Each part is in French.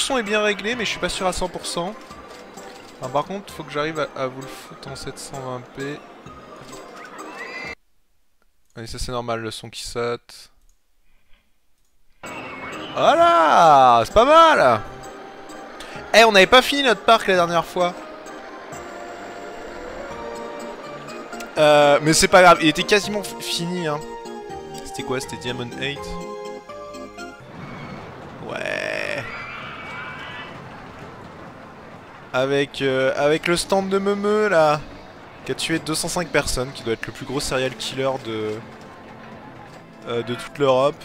son est bien réglé, mais je suis pas sûr à 100%. Alors, par contre, faut que j'arrive à vous le foutre en 720p. Et ça c'est normal, le son qui saute. Voilà, c'est pas mal. Eh, on n'avait pas fini notre parc la dernière fois. Mais c'est pas grave, il était quasiment fini, hein. C'était quoi? C'était Diamond 8. Ouais. Avec le stand de Meumeu, là, qui a tué 205 personnes, qui doit être le plus gros serial killer de toute l'Europe.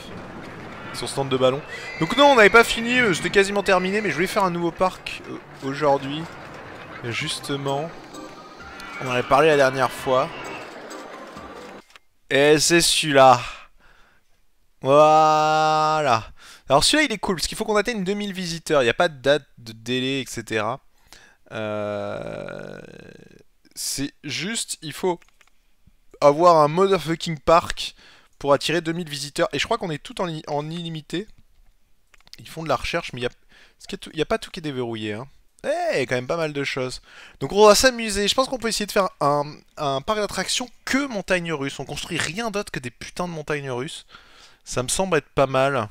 Son stand de ballon. Donc non, on n'avait pas fini, c'était quasiment terminé, mais je voulais faire un nouveau parc aujourd'hui. Justement, on en avait parlé la dernière fois. Et c'est celui-là. Voilà. Alors celui-là il est cool parce qu'il faut qu'on atteigne 2000 visiteurs. Il n'y a pas de date, de délai, etc. C'est juste, il faut avoir un motherfucking park pour attirer 2000 visiteurs. Et je crois qu'on est tout en illimité. Ils font de la recherche, mais il y a pas tout qui est déverrouillé. Hein. Eh, il y a quand même pas mal de choses. Donc on va s'amuser. Je pense qu'on peut essayer de faire un parc d'attractions que montagnes russes. On construit rien d'autre que des putains de montagnes russes. Ça me semble être pas mal.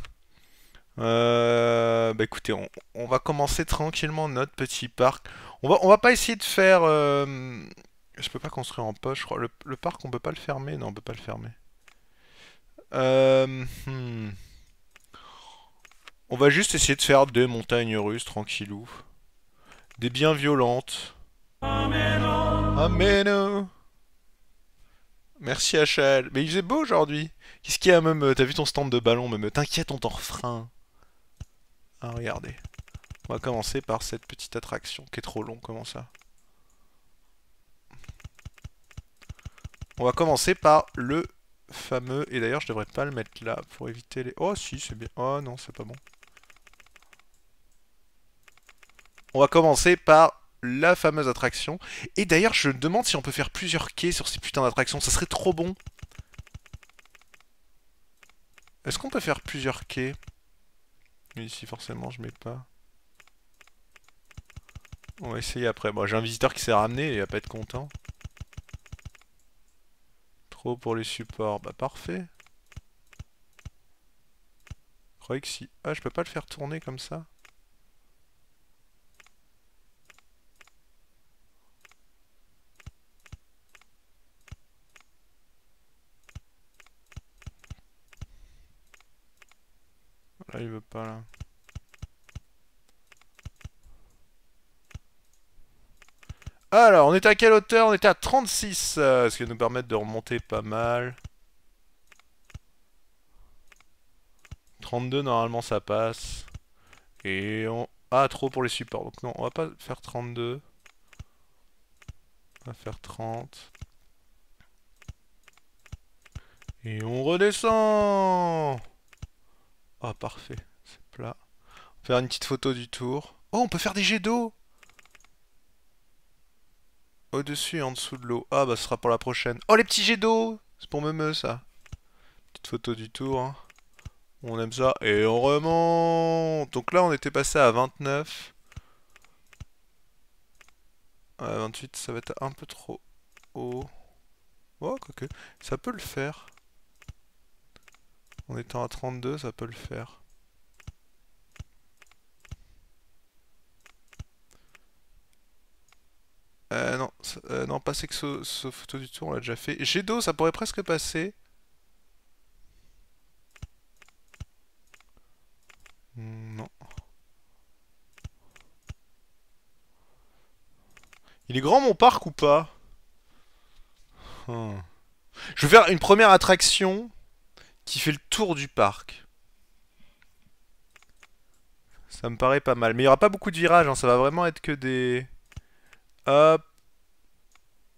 Bah écoutez, on va commencer tranquillement notre petit parc. On va pas essayer de faire... Je peux pas construire en poche, je crois. Le parc, on peut pas le fermer. Non, on peut pas le fermer. Euh, hmm. On va juste essayer de faire des montagnes russes, tranquillou. Des bien violentes. Ameno. Merci HL. Mais il faisait beau aujourd'hui. Qu'est-ce qu'il y a, même? T'as vu ton stand de ballon, même? T'inquiète, on t'en refera. Ah, regardez. On va commencer par cette petite attraction qui est trop long, comment ça? On va commencer par le fameux... Et d'ailleurs, je devrais pas le mettre là pour éviter les... Oh si, c'est bien. Oh non, c'est pas bon. On va commencer par la fameuse attraction. Et d'ailleurs, je me demande si on peut faire plusieurs quais sur ces putains d'attractions. Ça serait trop bon. Est-ce qu'on peut faire plusieurs quais? Ici, forcément, je mets pas. On va essayer après. Bon, j'ai un visiteur qui s'est ramené et il va pas être content. Trop pour les supports. Bah, parfait. Je croyais que si... Ah, je peux pas le faire tourner comme ça. Là, il veut pas, là. Alors, on était à quelle hauteur? On était à 36, ce qui va nous permettre de remonter pas mal. 32, normalement, ça passe. Et on... Ah, trop pour les supports. Donc non, on va pas faire 32. On va faire 30. Et on redescend. Ah, parfait. C'est plat. On va faire une petite photo du tour. Oh, on peut faire des jets d'eau. Au-dessus et en dessous de l'eau. Ah, bah, ce sera pour la prochaine. Oh, les petits jets d'eau. C'est pour Meumeu, ça. Petite photo du tour. Hein. On aime ça. Et on remonte. Donc là, on était passé à 29. 28, ça va être un peu trop haut. Oh, quoique. Ça peut le faire. En étant à 32, ça peut le faire. Non, non, pas ce photo du tour, on l'a déjà fait. Jet d'eau, ça pourrait presque passer. Non. Il est grand mon parc ou pas? Hmm. Je vais faire une première attraction qui fait le tour du parc. Ça me paraît pas mal. Mais il n'y aura pas beaucoup de virages, hein, ça va vraiment être que des... Hop.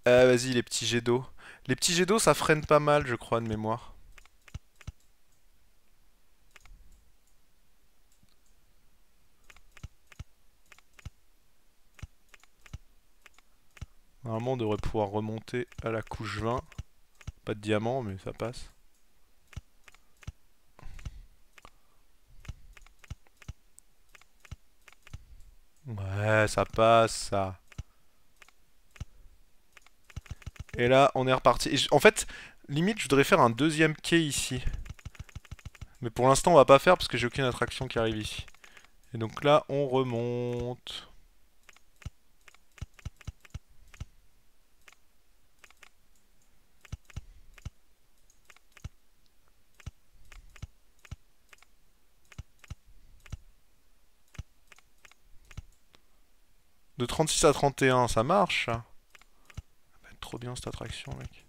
Ah, vas-y, les petits jets d'eau. Les petits jets d'eau, ça freine pas mal, je crois, de mémoire. Normalement, on devrait pouvoir remonter à la couche 20. Pas de diamant, mais ça passe. Ouais, ça passe, ça. Et là, on est reparti. En fait, limite, je voudrais faire un deuxième quai ici. Mais pour l'instant, on va pas faire parce que j'ai aucune attraction qui arrive ici. Et donc là, on remonte. De 36 à 31, ça marche, ça. Ça va être trop bien cette attraction, mec.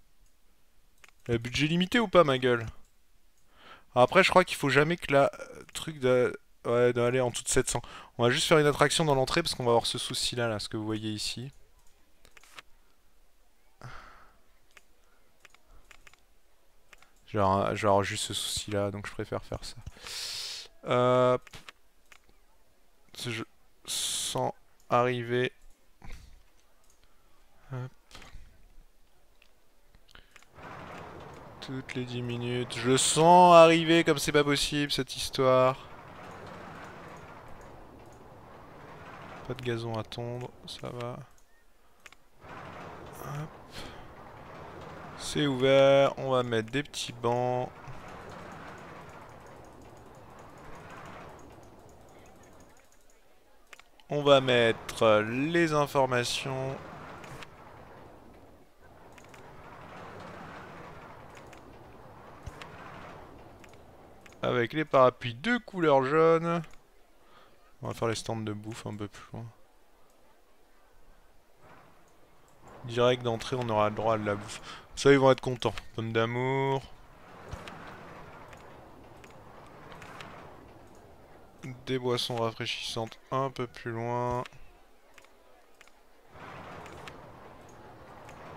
Budget limité ou pas, ma gueule? Après, je crois qu'il faut jamais que la truc de... Ouais, d'aller en dessous de 700. On va juste faire une attraction dans l'entrée parce qu'on va avoir ce souci-là, là, ce que vous voyez ici. Je vais avoir juste ce souci-là, donc je préfère faire ça. Euh... Je sens arriver. Hop. Toutes les 10 minutes. Je sens arriver comme c'est pas possible cette histoire. Pas de gazon à tondre, ça va. Hop. C'est ouvert, on va mettre des petits bancs. On va mettre les informations. Avec les parapluies de couleur jaune. On va faire les stands de bouffe un peu plus loin. Direct d'entrée, on aura le droit à de la bouffe. Ça, ils vont être contents. Pomme d'amour. Des boissons rafraîchissantes un peu plus loin.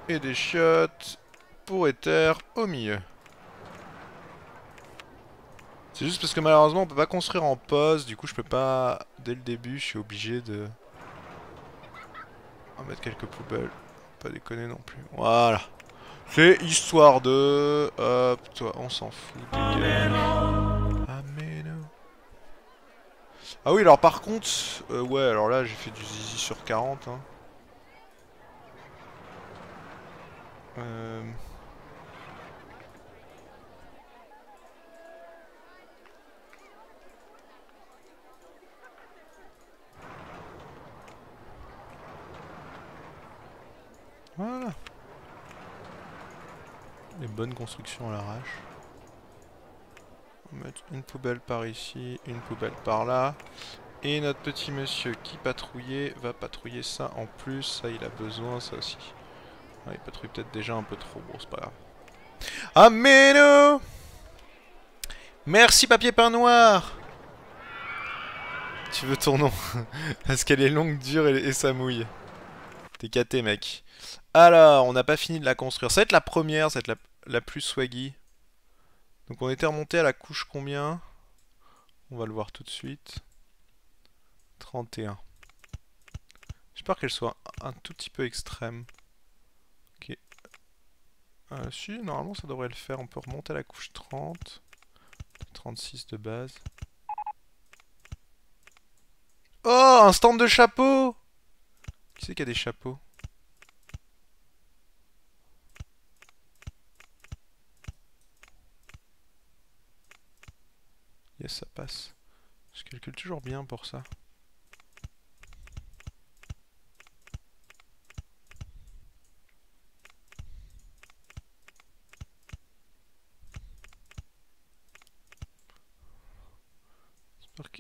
Et des chiottes pour Ether au milieu. C'est juste parce que malheureusement on peut pas construire en pause, du coup je peux pas, dès le début, je suis obligé de... On va mettre quelques poubelles, pas déconner non plus. Voilà. C'est histoire de... Hop, toi, on s'en fout, dégage. Ameno. Ah oui, alors par contre... ouais, alors là j'ai fait du zizi sur 40, hein. Euh... Voilà. Les bonnes constructions à l'arrache. On va mettre une poubelle par ici, une poubelle par là. Et notre petit monsieur qui patrouillait va patrouiller ça en plus. Ça, il a besoin, ça aussi. Ah, il patrouille peut-être déjà un peu trop. Bon, c'est pas grave. Ameno! Merci, papier peint noir! Tu veux ton nom? Parce qu'elle est longue, dure et ça mouille. T'es caté, mec. Alors, on n'a pas fini de la construire. Ça va être la première, ça va être la plus swaggy. Donc on était remonté à la couche combien? On va le voir tout de suite. 31. J'espère qu'elle soit un tout petit peu extrême. Ok. Si, normalement ça devrait le faire. On peut remonter à la couche 30. 36 de base. Oh, un stand de chapeau! Qui c'est qui a des chapeaux? Yes, ça passe. Je calcule toujours bien pour ça.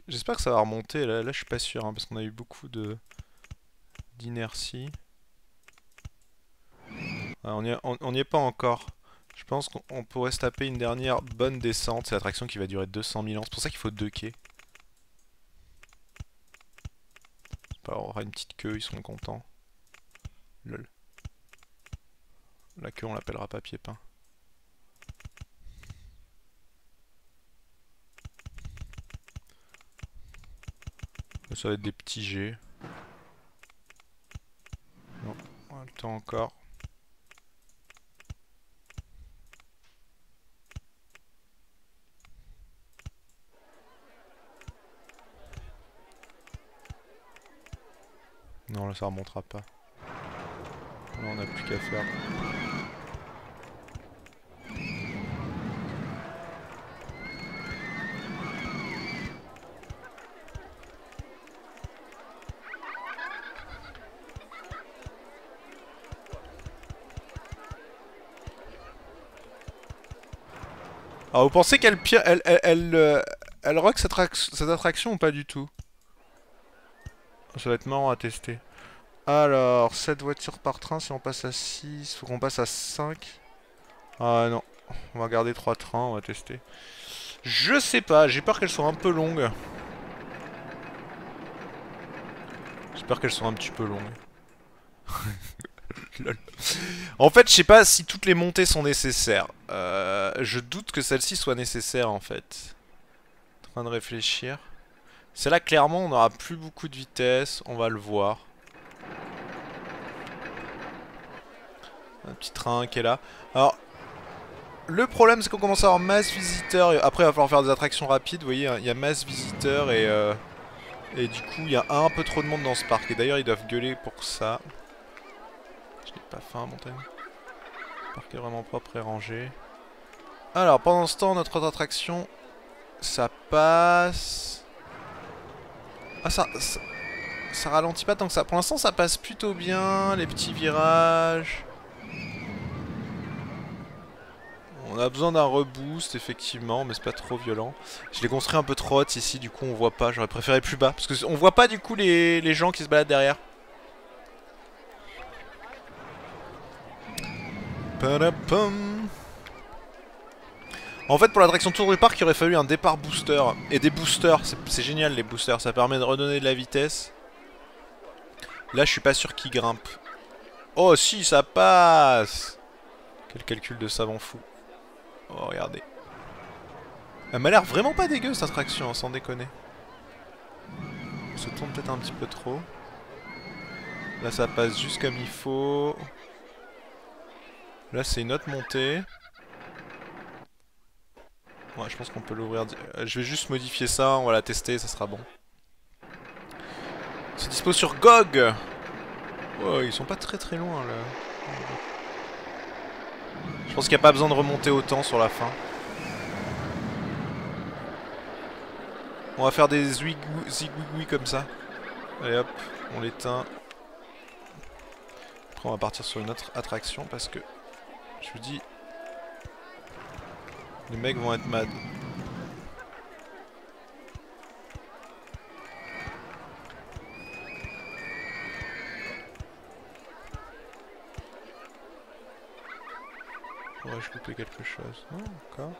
J'espère que ça va remonter. Là, je suis pas sûr, hein, parce qu'on a eu beaucoup d'inertie. Ah, on y est pas encore. Je pense qu'on pourrait se taper une dernière bonne descente. C'est l'attraction qui va durer 200 000 ans. C'est pour ça qu'il faut deux quais. On aura une petite queue, ils seront contents. Lol. La queue, on l'appellera papier peint. Ça va être des petits jets. Non, on a le temps encore. Non, là ça remontera pas. Là on a plus qu'à faire. Alors vous pensez qu'elle elle rock cette attraction ou pas du tout? Ça va être marrant à tester. Alors, 7 voitures par train, si on passe à 6, faut qu'on passe à 5. Ah non, on va garder 3 trains, on va tester. Je sais pas, j'ai peur qu'elles soient un peu longues. J'espère qu'elles sont un petit peu longues. Lol. En fait, je sais pas si toutes les montées sont nécessaires. Je doute que celle-ci soit nécessaire en fait. En train de réfléchir. Celle-là, clairement, on n'aura plus beaucoup de vitesse. On va le voir. Un petit train qui est là. Alors, le problème, c'est qu'on commence à avoir masse visiteurs. Et après, il va falloir faire des attractions rapides. Vous voyez, il y a masse visiteurs et du coup, il y a un peu trop de monde dans ce parc. Et d'ailleurs, ils doivent gueuler pour ça. Je n'ai pas faim, montagne. Le parc est vraiment propre et rangé. Alors, pendant ce temps, notre autre attraction, ça passe. Ah, ça ralentit pas tant que ça. Pour l'instant, ça passe plutôt bien. Les petits virages. On a besoin d'un reboost, effectivement, mais c'est pas trop violent. Je l'ai construit un peu trop haute ici, du coup on voit pas. J'aurais préféré plus bas, parce que on voit pas du coup les gens qui se baladent derrière. Padapam. En fait, pour l'attraction Tour du Parc, il aurait fallu un départ booster. Et des boosters, c'est génial les boosters, ça permet de redonner de la vitesse. Là, je suis pas sûr qu'il grimpe. Oh si, ça passe. Quel calcul de savant fou. Oh, regardez. Elle m'a l'air vraiment pas dégueu cette attraction, hein, sans déconner. On se tourne peut-être un petit peu trop. Là ça passe juste comme il faut. Là c'est une autre montée. Ouais, je pense qu'on peut l'ouvrir. Je vais juste modifier ça, on va la tester, ça sera bon. C'est dispo sur GOG. Oh, ils sont pas très loin là. Je pense qu'il n'y a pas besoin de remonter autant sur la fin. On va faire des zigouigouis comme ça. Allez hop, on l'éteint. Après on va partir sur une autre attraction parce que je vous dis, les mecs vont être mad. Pourrais-je couper quelque chose? Non, encore.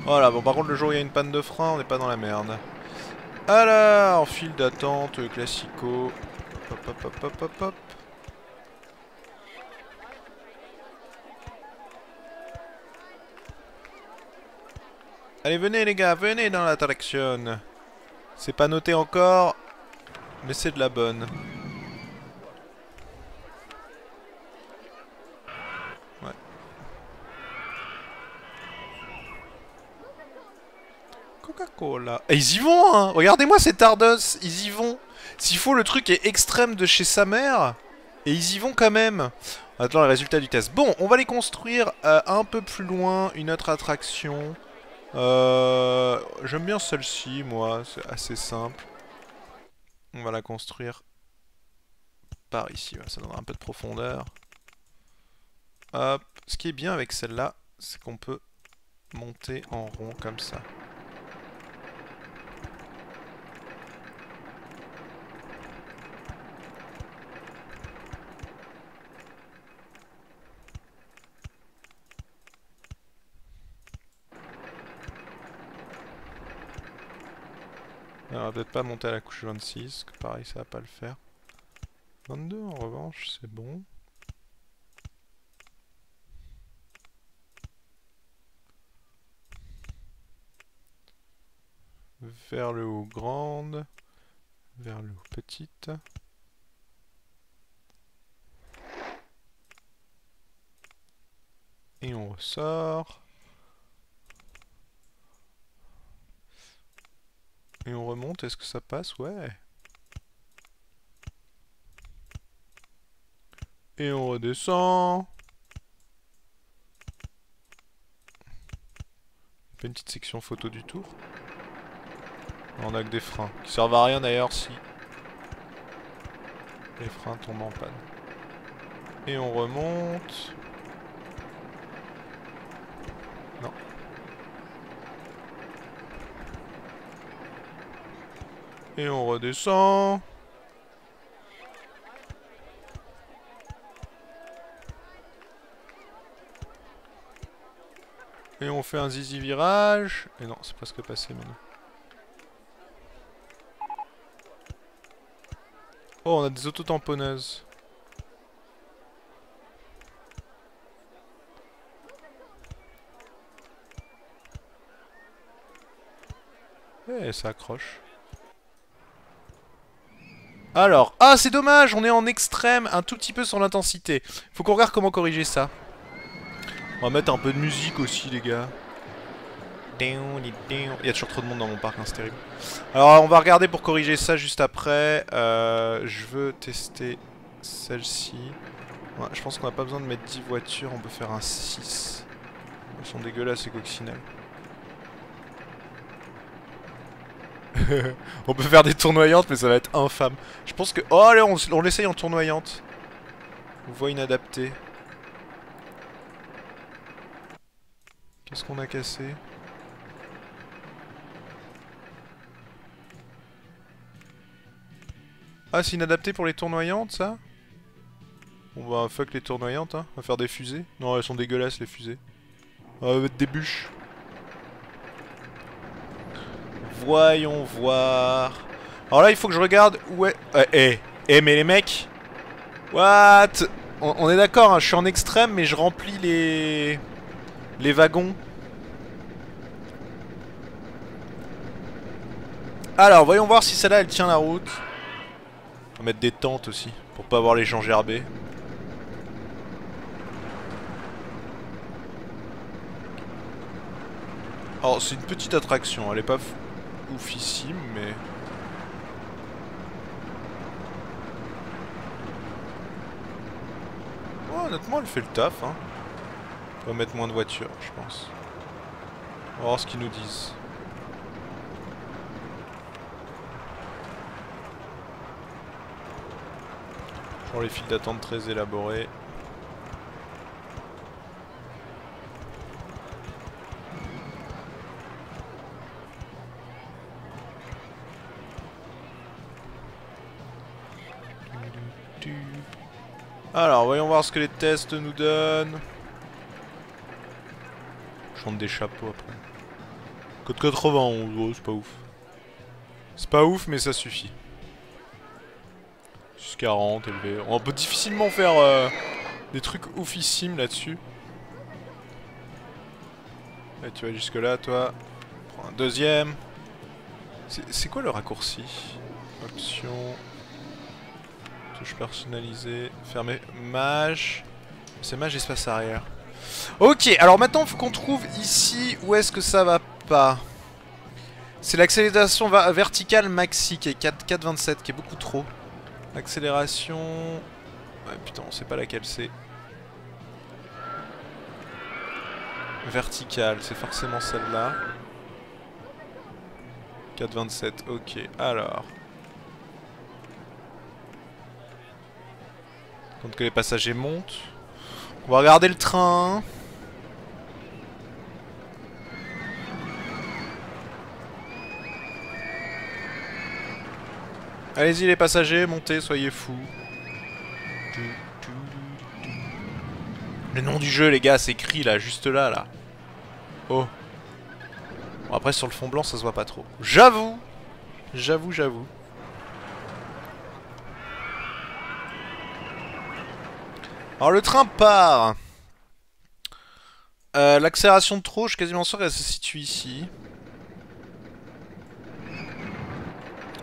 Voilà, bon par contre le jour où il y a une panne de frein, on n'est pas dans la merde. Alors, file d'attente, classico. Hop hop hop hop hop hop. Allez, venez les gars, venez dans l'attraction. C'est pas noté encore, mais c'est de la bonne. Ouais. Coca-Cola. Et ils y vont, hein. Regardez-moi ces tardos, ils y vont. S'il faut, le truc est extrême de chez sa mère. Et ils y vont quand même. Attends, le résultat du test. Bon, on va les construire un peu plus loin, une autre attraction. J'aime bien celle-ci, moi. C'est assez simple. On va la construire par ici. Ça donnera un peu de profondeur. Hop. Ce qui est bien avec celle-là, c'est qu'on peut monter en rond comme ça. On va peut-être pas monter à la couche 26, que pareil ça va pas le faire. 22 en revanche, c'est bon. Vers le haut grande, vers le haut petite. Et on ressort. Et on remonte, est-ce que ça passe? Ouais. Et on redescend. Pas une petite section photo du tour. On a que des freins. Qui servent à rien d'ailleurs si les freins tombent en panne. Et on remonte. Non. Et on redescend. Et on fait un zizi virage. Et non, c'est presque passé maintenant. Oh, on a des autotamponneuses. Eh, ça accroche. Alors, ah c'est dommage, on est en extrême, un tout petit peu sur l'intensité. Faut qu'on regarde comment corriger ça. On va mettre un peu de musique aussi les gars. Il y a toujours trop de monde dans mon parc, hein, c'est terrible. Alors on va regarder pour corriger ça juste après. Je veux tester celle-ci. Ouais, je pense qu'on n'a pas besoin de mettre 10 voitures, on peut faire un 6. Elles sont dégueulasses ces coccinelles. On peut faire des tournoyantes mais ça va être infâme. Je pense que... Oh allez on l'essaye en tournoyante. Voie inadaptée. Qu'est-ce qu'on a cassé? Ah c'est inadapté pour les tournoyantes ça? On va fuck les tournoyantes hein. On va faire des fusées. Non elles sont dégueulasses les fusées. On va mettre des bûches. Voyons voir. Alors là il faut que je regarde où est... mais les mecs. What? On est d'accord hein, je suis en extrême mais je remplis les wagons. Alors voyons voir si celle-là elle tient la route. On va mettre des tentes aussi pour pas avoir les gens gerbés. Alors c'est une petite attraction, elle est pas oufissime mais... Oh, honnêtement elle fait le taf hein. On va mettre moins de voitures je pense. On va voir ce qu'ils nous disent. Genre les files d'attente très élaborées. Alors, voyons voir ce que les tests nous donnent. Je chante des chapeaux après. Code 91, oh, c'est pas ouf. C'est pas ouf, mais ça suffit. 640, élevé. On peut difficilement faire des trucs oufissimes là-dessus. Là, tu vas jusque là, toi. Prends un deuxième. C'est quoi le raccourci? Option. Touche personnalisée. Fermer. Mage. C'est mage espace arrière. Ok, alors maintenant il faut qu'on trouve ici où est-ce que ça va pas. C'est l'accélération verticale maxi qui est 4,27 qui est beaucoup trop. Accélération... Ouais putain on sait pas laquelle c'est. Verticale, c'est forcément celle-là. 4,27, ok, alors... Compte que les passagers montent. On va regarder le train. Allez-y les passagers, montez, soyez fous. Le nom du jeu les gars, c'est écrit là, juste là, là. Oh. Bon, après sur le fond blanc ça se voit pas trop. J'avoue. J'avoue. Alors le train part. L'accélération de trop, je suis quasiment sûr qu'elle se situe ici.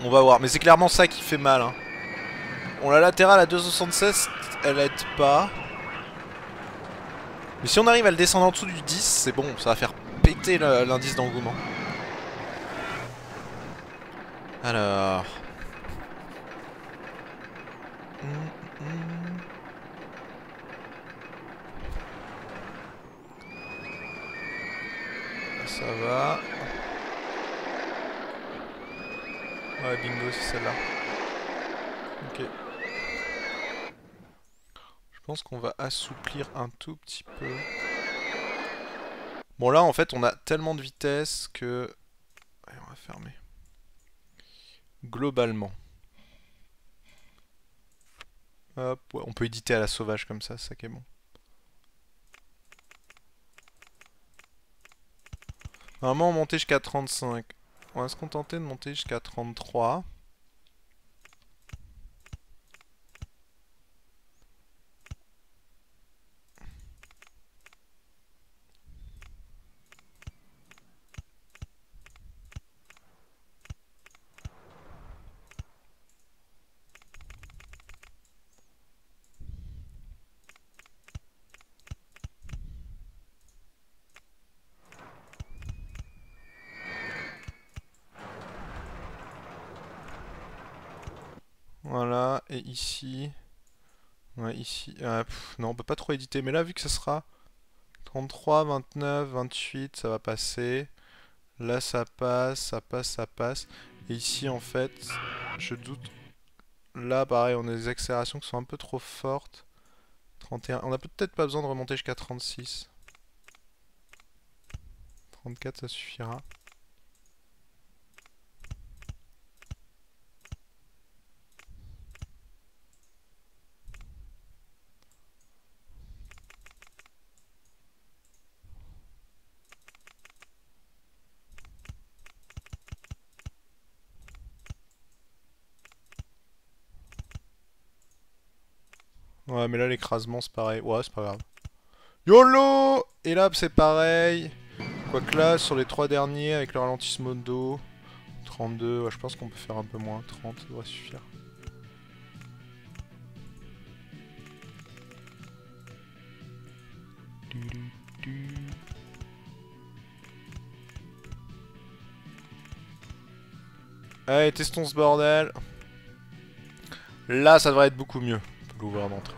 On va voir, mais c'est clairement ça qui fait mal hein. On la latérale à 2,76, elle aide pas. Mais si on arrive à le descendre en dessous du 10, c'est bon, ça va faire péter l'indice d'engouement. Alors... hum. Ça va. Ouais, bingo, c'est celle-là. Ok. Je pense qu'on va assouplir un tout petit peu. Bon, là, en fait, on a tellement de vitesse que... Allez, on va fermer. Globalement. Hop, ouais, on peut éditer à la sauvage comme ça, c'est ça qui est bon. Normalement, on montait jusqu'à 35. On va se contenter de monter jusqu'à 33. Voilà, et ici... Ouais, ici... non, on peut pas trop éditer, mais là, vu que ça sera 33, 29, 28, ça va passer. Là, ça passe, ça passe, ça passe. Et ici, en fait, je doute... Là, pareil, on a des accélérations qui sont un peu trop fortes. 31, on a peut-être pas besoin de remonter jusqu'à 36. 34, ça suffira. Ouais, mais là, l'écrasement, c'est pareil. Ouais, c'est pas grave. YOLO! Et là, c'est pareil. Quoique là, sur les 3 derniers, avec le ralentissement d'eau, 32, ouais, je pense qu'on peut faire un peu moins. 30, ça devrait suffire. Allez, testons ce bordel. Là, ça devrait être beaucoup mieux. L'ouvert d'entrée.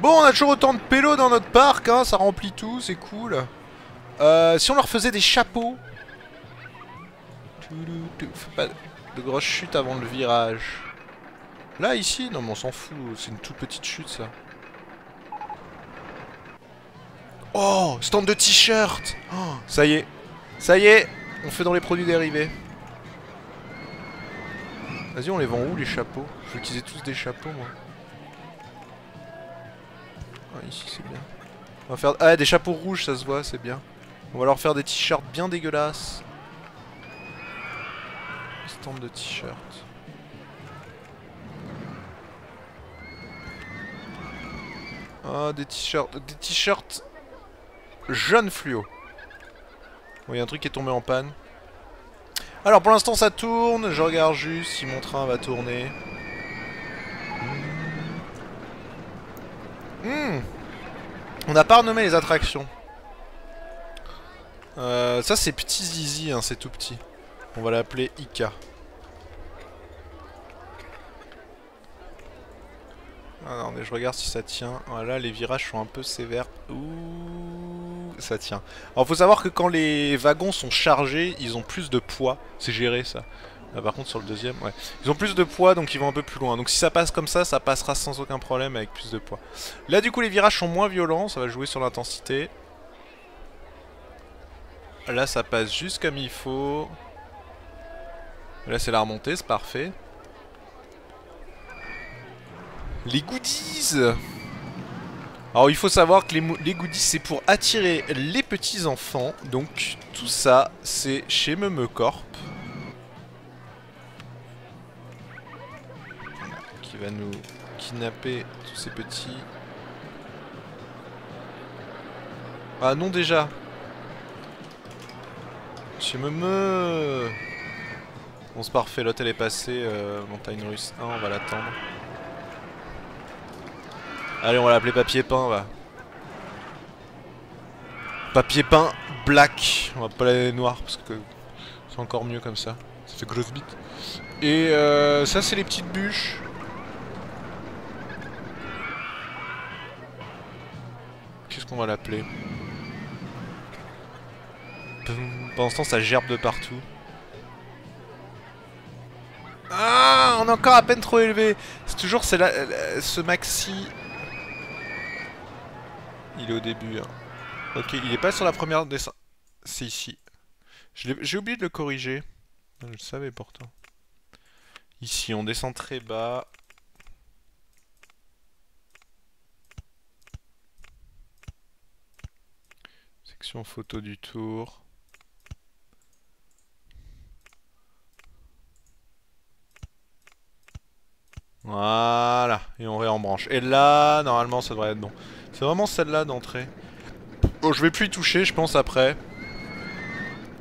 Bon, on a toujours autant de pélos dans notre parc, hein, ça remplit tout, c'est cool. Si on leur faisait des chapeaux... Fais pas de grosses chutes avant le virage. Là, ici, non mais on s'en fout, c'est une toute petite chute, ça. Oh, stand de t-shirt. Oh, ça y est, on fait dans les produits dérivés. Vas-y, on les vend où, les chapeaux? Je veux qu'ils aient tous des chapeaux, moi. Ah, ici, c'est bien. On va faire... Ah, des chapeaux rouges, ça se voit, c'est bien. On va leur faire des t-shirts bien dégueulasses. Stand de t-shirt. Ah, des t-shirts. Des t-shirts jaune fluo. Bon, il y a un truc qui est tombé en panne. Alors, pour l'instant, ça tourne. Je regarde juste si mon train va tourner. On n'a pas renommé les attractions. Ça, c'est Petit Zizi, hein, c'est tout petit. On va l'appeler Ika. Ah non, mais je regarde si ça tient. Voilà, les virages sont un peu sévères. Ouh, ça tient. Alors, faut savoir que quand les wagons sont chargés, ils ont plus de poids. C'est géré, ça. Là, par contre, sur le deuxième, ouais. Ils ont plus de poids, donc ils vont un peu plus loin. Donc si ça passe comme ça passera sans aucun problème avec plus de poids. Là, du coup, les virages sont moins violents. Ça va jouer sur l'intensité. Là, ça passe juste comme il faut. Là, c'est la remontée, c'est parfait. Les goodies! Alors, il faut savoir que les goodies, c'est pour attirer les petits enfants. Donc, tout ça, c'est chez Meme Corp. Qui va nous kidnapper tous ces petits. Ah non, déjà. Chez Meme. Bon, c'est parfait. L'autre, elle est passée. Montagne russe 1, on va l'attendre. Allez, on va l'appeler papier peint, va. Papier peint black. On va pas l'appeler noir parce que c'est C'est encore mieux comme ça. Ça fait grosse bite. Et ça c'est les petites bûches. Qu'est-ce qu'on va l'appeler? Pendant ce temps ça gerbe de partout. Ah, on est encore à peine trop élevé. C'est toujours ce maxi. Il est au début. Hein. Ok, il est pas sur la première descente. C'est ici. J'ai oublié de le corriger. Je le savais pourtant. Ici, on descend très bas. Section photo du tour. Voilà, et on réembranche. Et là, normalement, ça devrait être bon. C'est vraiment celle-là d'entrée. Bon, je vais plus y toucher, je pense, après.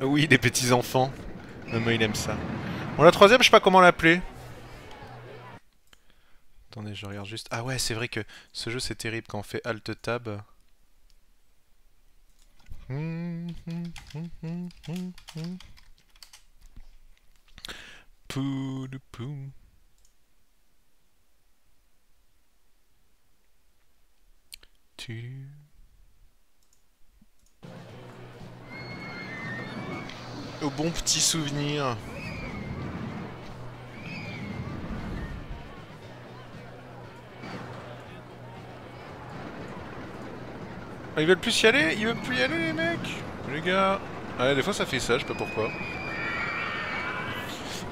Oui, des petits enfants. Maman, il aime ça. Bon, la troisième, je sais pas comment l'appeler. Attendez, je regarde juste. Ah ouais, c'est vrai que ce jeu, c'est terrible quand on fait Alt-Tab. Pou. Au bon petit souvenir. Ah, ils veulent plus y aller? Ils veulent plus y aller les mecs? Les gars. Ouais, des fois ça fait ça, je sais pas pourquoi.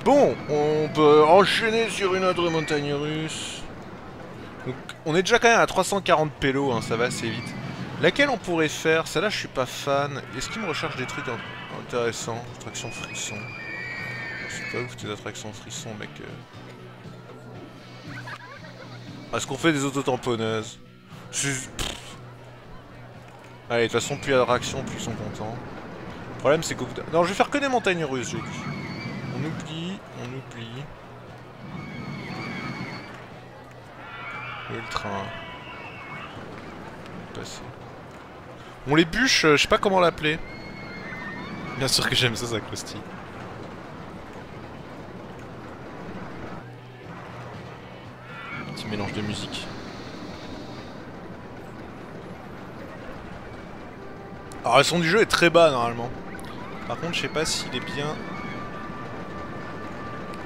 Bon, on peut enchaîner sur une autre montagne russe. Donc, on est déjà quand même à 340 pélos, hein, ça va assez vite. Laquelle on pourrait faire? Celle-là, je suis pas fan. Est-ce qu'il me recherche des trucs intéressants? Attraction frisson. C'est pas ouf tes attractions frisson, mec. Est-ce qu'on fait des autotamponneuses? Allez, de toute façon, plus il y a d'attractions, plus ils sont contents. Le problème, c'est que... Non, je vais faire que des montagnes russes, j'ai dit. On oublie. Où est le train? Passer. On les bûches, je sais pas comment l'appeler. Bien sûr que j'aime ça, ça croustille. Petit mélange de musique. Alors le son du jeu est très bas normalement. Par contre je sais pas s'il est bien.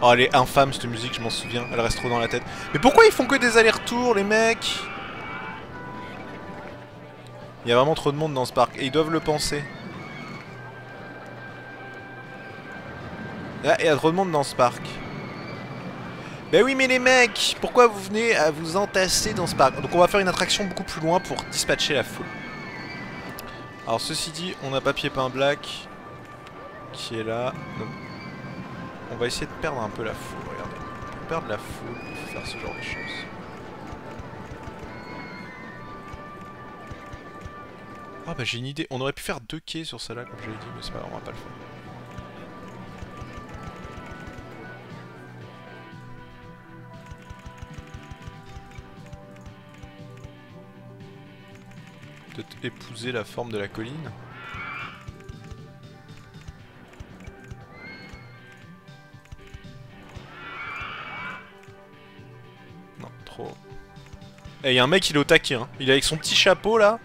Oh elle est infâme cette musique, je m'en souviens, elle reste trop dans la tête. Mais pourquoi ils font que des allers-retours les mecs? Il y a vraiment trop de monde dans ce parc et ils doivent le penser. Ah, il y a trop de monde dans ce parc. Ben oui mais les mecs, pourquoi vous venez à vous entasser dans ce parc? Donc on va faire une attraction beaucoup plus loin pour dispatcher la foule. Alors ceci dit, on a Papier Peint Black qui est là. Donc, on va essayer de perdre un peu la foule, regardez. Pour perdre la foule, il faut faire ce genre de choses. Ah bah j'ai une idée, on aurait pu faire 2 quais sur celle-là comme je l'ai dit, mais c'est pas grave, on va pas le faire. Peut-être épouser la forme de la colline. Non, trop. Eh, y a un mec, il est au taquet, hein. Il est avec son petit chapeau là.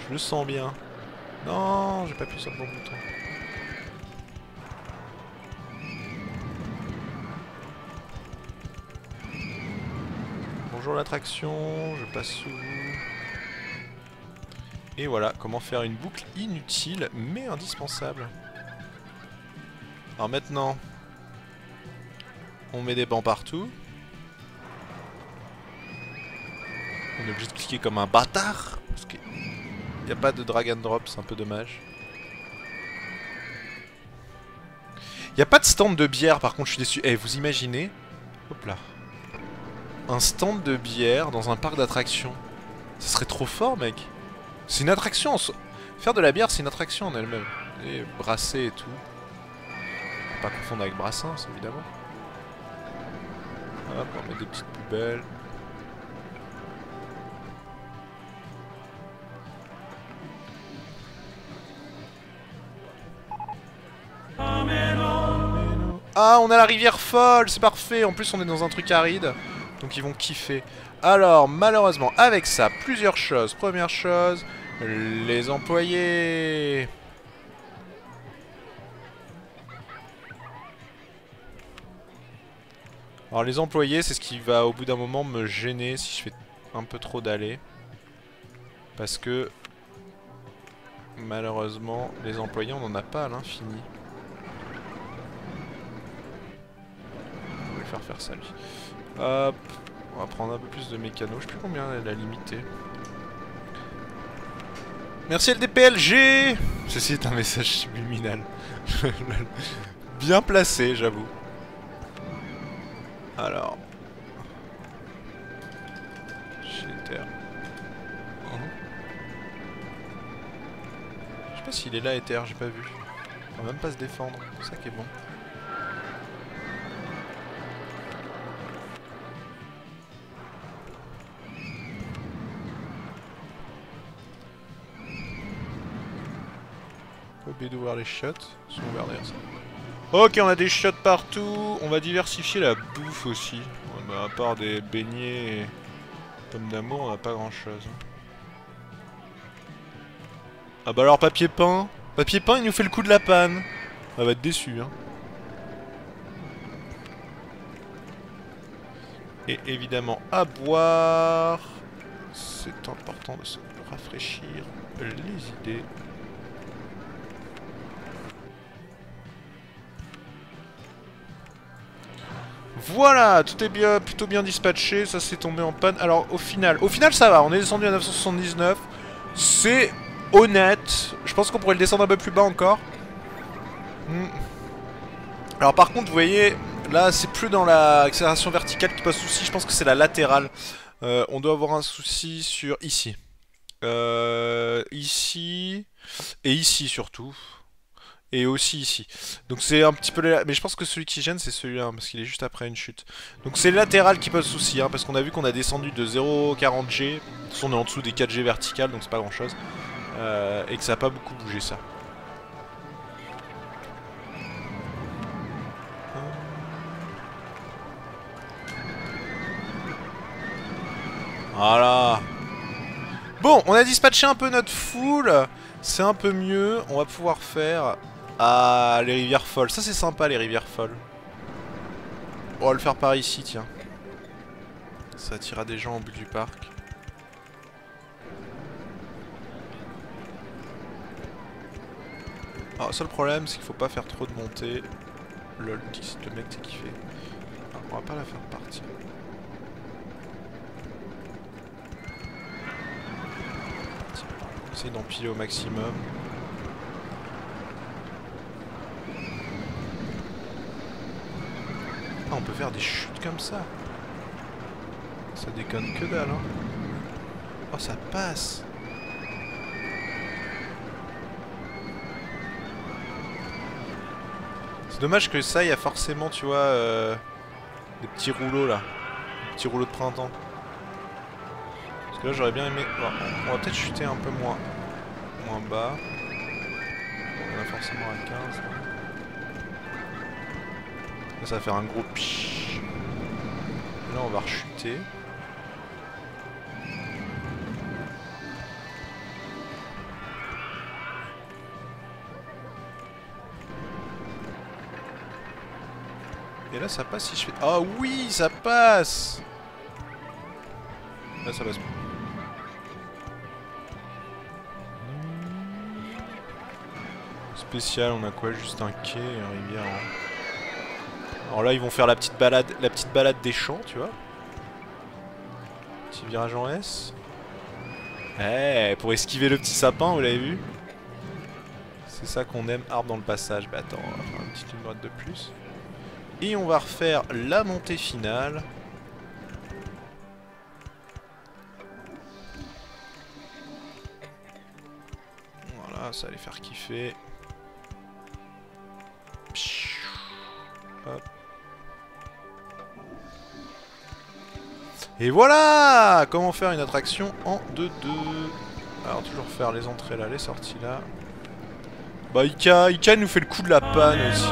Je le sens bien. Non, j'ai pas pu sur le bon bouton. Bonjour l'attraction, je passe sous vous. Et voilà, comment faire une boucle inutile mais indispensable. Alors maintenant, on met des bancs partout. On est obligé de cliquer comme un bâtard parce qu'il n'y a pas de drag and drop, c'est un peu dommage. Il n'y a pas de stand de bière par contre, je suis déçu. Eh, vous imaginez? Hop là. Un stand de bière dans un parc d'attractions. Ça serait trop fort, mec. C'est une attraction en Faire de la bière, c'est une attraction en elle-même. Et brasser et tout. Pas confondre avec Brassens, évidemment. Hop, on va mettre des petites poubelles. Ah, on a la rivière folle, c'est parfait. En plus, on est dans un truc aride. Donc ils vont kiffer. Alors, malheureusement, avec ça, plusieurs choses. Première chose, les employés. Alors les employés, c'est ce qui va au bout d'un moment me gêner si je fais un peu trop d'aller. Parce que, malheureusement, les employés, on n'en a pas à l'infini. On va lui faire ça, lui. Hop, on va prendre un peu plus de mécano. Je sais plus combien elle a limité. Merci LDPLG. Ceci est un message subliminal. Bien placé, j'avoue. Alors... Ether. Je sais pas s'il est là, Ether, j'ai pas vu. On va même pas se défendre, c'est ça qui est bon. Faut oublier d'ouvrir les shots, ils sont ouverts derrière ça. Ok, on a des shots partout, on va diversifier la bouffe aussi. Ouais, bah, à part des beignets et pommes d'amour, on a pas grand chose. Ah bah alors papier peint. Papier peint, il nous fait le coup de la panne. On va être déçu, hein. Et évidemment à boire. C'est important de se rafraîchir les idées. Voilà, tout est bien, plutôt bien dispatché, ça s'est tombé en panne. Alors au final ça va, on est descendu à 979. C'est honnête. Je pense qu'on pourrait le descendre un peu plus bas encore. Alors par contre, vous voyez, là c'est plus dans l'accélération verticale qui pose souci, je pense que c'est la latérale. On doit avoir un souci sur ici. Ici et ici surtout. Et aussi ici. Donc c'est un petit peu... Mais je pense que celui qui gêne c'est celui-là, hein, parce qu'il est juste après une chute. Donc c'est le latéral qui pose souci, hein, parce qu'on a vu qu'on a descendu de 0,40G. De toute façon on est en dessous des 4G verticales, donc c'est pas grand-chose. Et que ça a pas beaucoup bougé ça. Voilà. Bon, on a dispatché un peu notre foule. C'est un peu mieux. On va pouvoir faire... Ah, les rivières folles. Ça, c'est sympa, les rivières folles. On va le faire par ici, tiens. Ça attirera des gens au bout du parc. Alors, le seul problème, c'est qu'il faut pas faire trop de montée. Lol, le mec, c'est kiffé. Alors, on va pas la faire partir. Essayer d'empiler au maximum. Ah, on peut faire des chutes comme ça. Ça déconne que dalle, hein. Oh, ça passe. C'est dommage que ça, il y a forcément, tu vois, des petits rouleaux là. Des petits rouleaux de printemps. Parce que là, j'aurais bien aimé... Bon, on va peut-être chuter un peu moins bas. On a forcément à 15. Là, ça va faire un gros pich. Là, on va rechuter. Et là, ça passe si je fais... Ah oui, ça passe. Là, ça passe. Spécial, on a quoi? Juste un quai et une rivière. Alors là, ils vont faire la petite balade des champs, tu vois. Petit virage en S. Eh, pour esquiver le petit sapin, vous l'avez vu? C'est ça qu'on aime, arbre dans le passage. Bah attends, on va faire une petite ligne droite de plus. Et on va refaire la montée finale. Voilà, ça va les faire kiffer. Hop. Et voilà! Comment faire une attraction en 2-2. Alors toujours faire les entrées là, les sorties là. Bah Ika nous fait le coup de la panne aussi.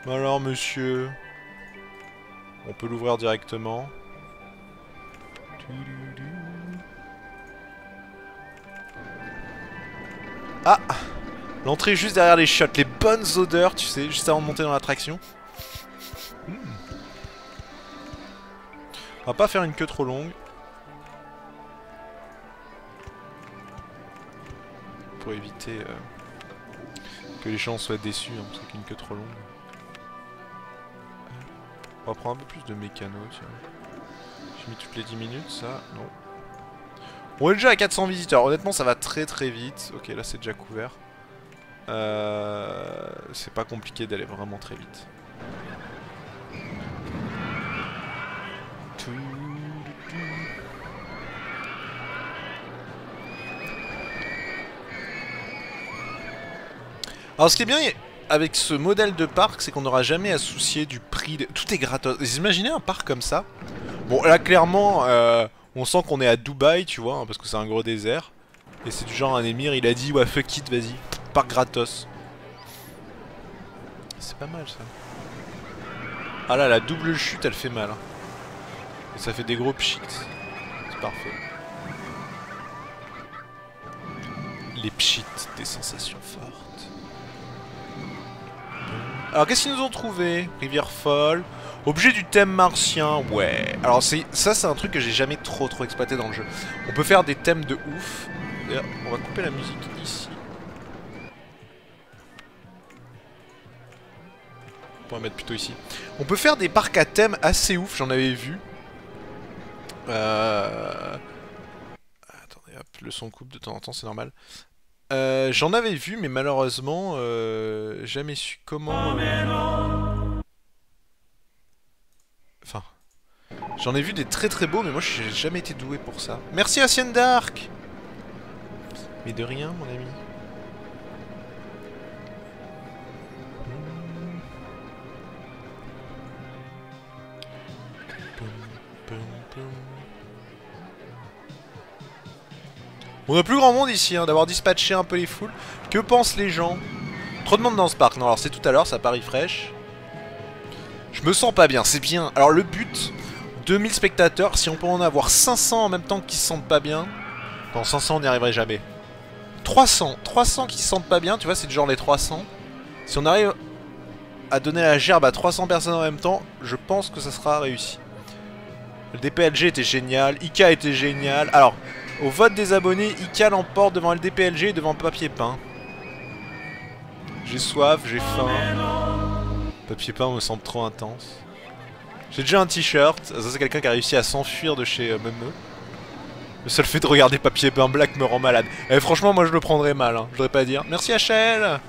Alors, monsieur... On peut l'ouvrir directement. Ah! L'entrée juste derrière les shots, les bonnes odeurs, tu sais, juste avant de monter dans l'attraction. On va pas faire une queue trop longue. Pour éviter que les gens soient déçus, hein, parce qu'une queue trop longue. On va prendre un peu plus de mécano, tiens. J'ai mis toutes les 10 minutes, ça, non. On est déjà à 400 visiteurs, honnêtement ça va très très vite. Ok, là c'est déjà couvert. C'est pas compliqué d'aller vraiment très vite. Alors ce qui est bien avec ce modèle de parc, c'est qu'on n'aura jamais à se soucier du prix. Tout est gratos. Vous imaginez un parc comme ça? Bon là clairement, on sent qu'on est à Dubaï, tu vois, hein, parce que c'est un gros désert. Et c'est du genre un émir, il a dit ouais fuck it, vas-y, parc gratos. C'est pas mal ça. Ah là, la double chute, elle fait mal. Hein. Et ça fait des gros pchits. C'est parfait. Les pchits, des sensations fortes. Alors qu'est-ce qu'ils nous ont trouvé? Rivière folle. Objet du thème martien, ouais. Alors ça c'est un truc que j'ai jamais trop exploité dans le jeu. On peut faire des thèmes de ouf. D'ailleurs, on va couper la musique ici. On va mettre plutôt ici. On peut faire des parcs à thème assez ouf, j'en avais vu. Attendez, hop, le son coupe de temps en temps, c'est normal. J'en avais vu, mais malheureusement, jamais su comment... Enfin... J'en ai vu des très beaux, mais moi j'ai jamais été doué pour ça. Merci Hacienda Dark. Mais de rien, mon ami. On a plus grand monde ici, hein, d'avoir dispatché un peu les foules. Que pensent les gens? Trop de monde dans ce parc. Non, alors c'est tout à l'heure, ça Paris fraîche. Je me sens pas bien, c'est bien. Alors le but, 2000 spectateurs, si on peut en avoir 500 en même temps qui se sentent pas bien. Non, 500 on n'y arriverait jamais. 300 qui se sentent pas bien, tu vois, c'est du genre les 300. Si on arrive à donner la gerbe à 300 personnes en même temps, je pense que ça sera réussi. Le DPLG était génial, Ika était génial. Alors, au vote des abonnés, Ika l'emporte devant le DPLG et devant Papier Peint. J'ai soif, j'ai faim. Papier Peint me semble trop intense. J'ai déjà un t-shirt, ça c'est quelqu'un qui a réussi à s'enfuir de chez Memeux. Le seul fait de regarder Papier Peint Black me rend malade. Et franchement, moi je le prendrais mal, hein. Je voudrais pas dire. Merci HL.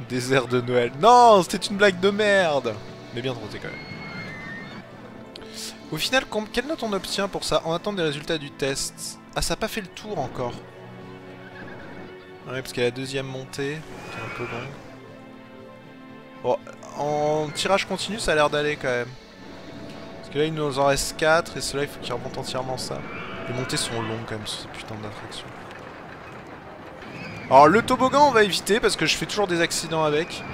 Désert de Noël. Non, c'était une blague de merde. Mais bien tenté quand même. Au final, quelle note on obtient pour ça en attendant des résultats du test? Ah, ça n'a pas fait le tour encore. Ouais, parce qu'il y a la deuxième montée, qui est un peu longue. Bon, en tirage continu, ça a l'air d'aller quand même. Parce que là, il nous en reste 4, et ceux-là, il faut qu'ils remontent entièrement ça. Les montées sont longues quand même sur ces putains d'attractions. Alors, le toboggan, on va éviter, parce que je fais toujours des accidents avec.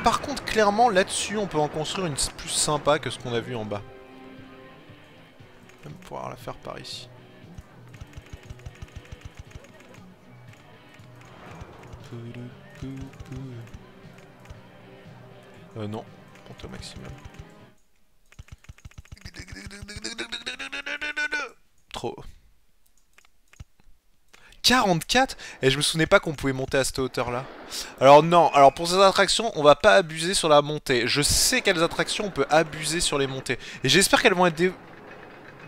Par contre, clairement, là-dessus, on peut en construire une plus sympa que ce qu'on a vu en bas. Même pouvoir la faire par ici. Non, compte au maximum. Trop. 44 ? Et je me souvenais pas qu'on pouvait monter à cette hauteur là. Alors non, alors pour ces attractions, on va pas abuser sur la montée. Je sais quelles attractions on peut abuser sur les montées. Et j'espère qu'elles vont être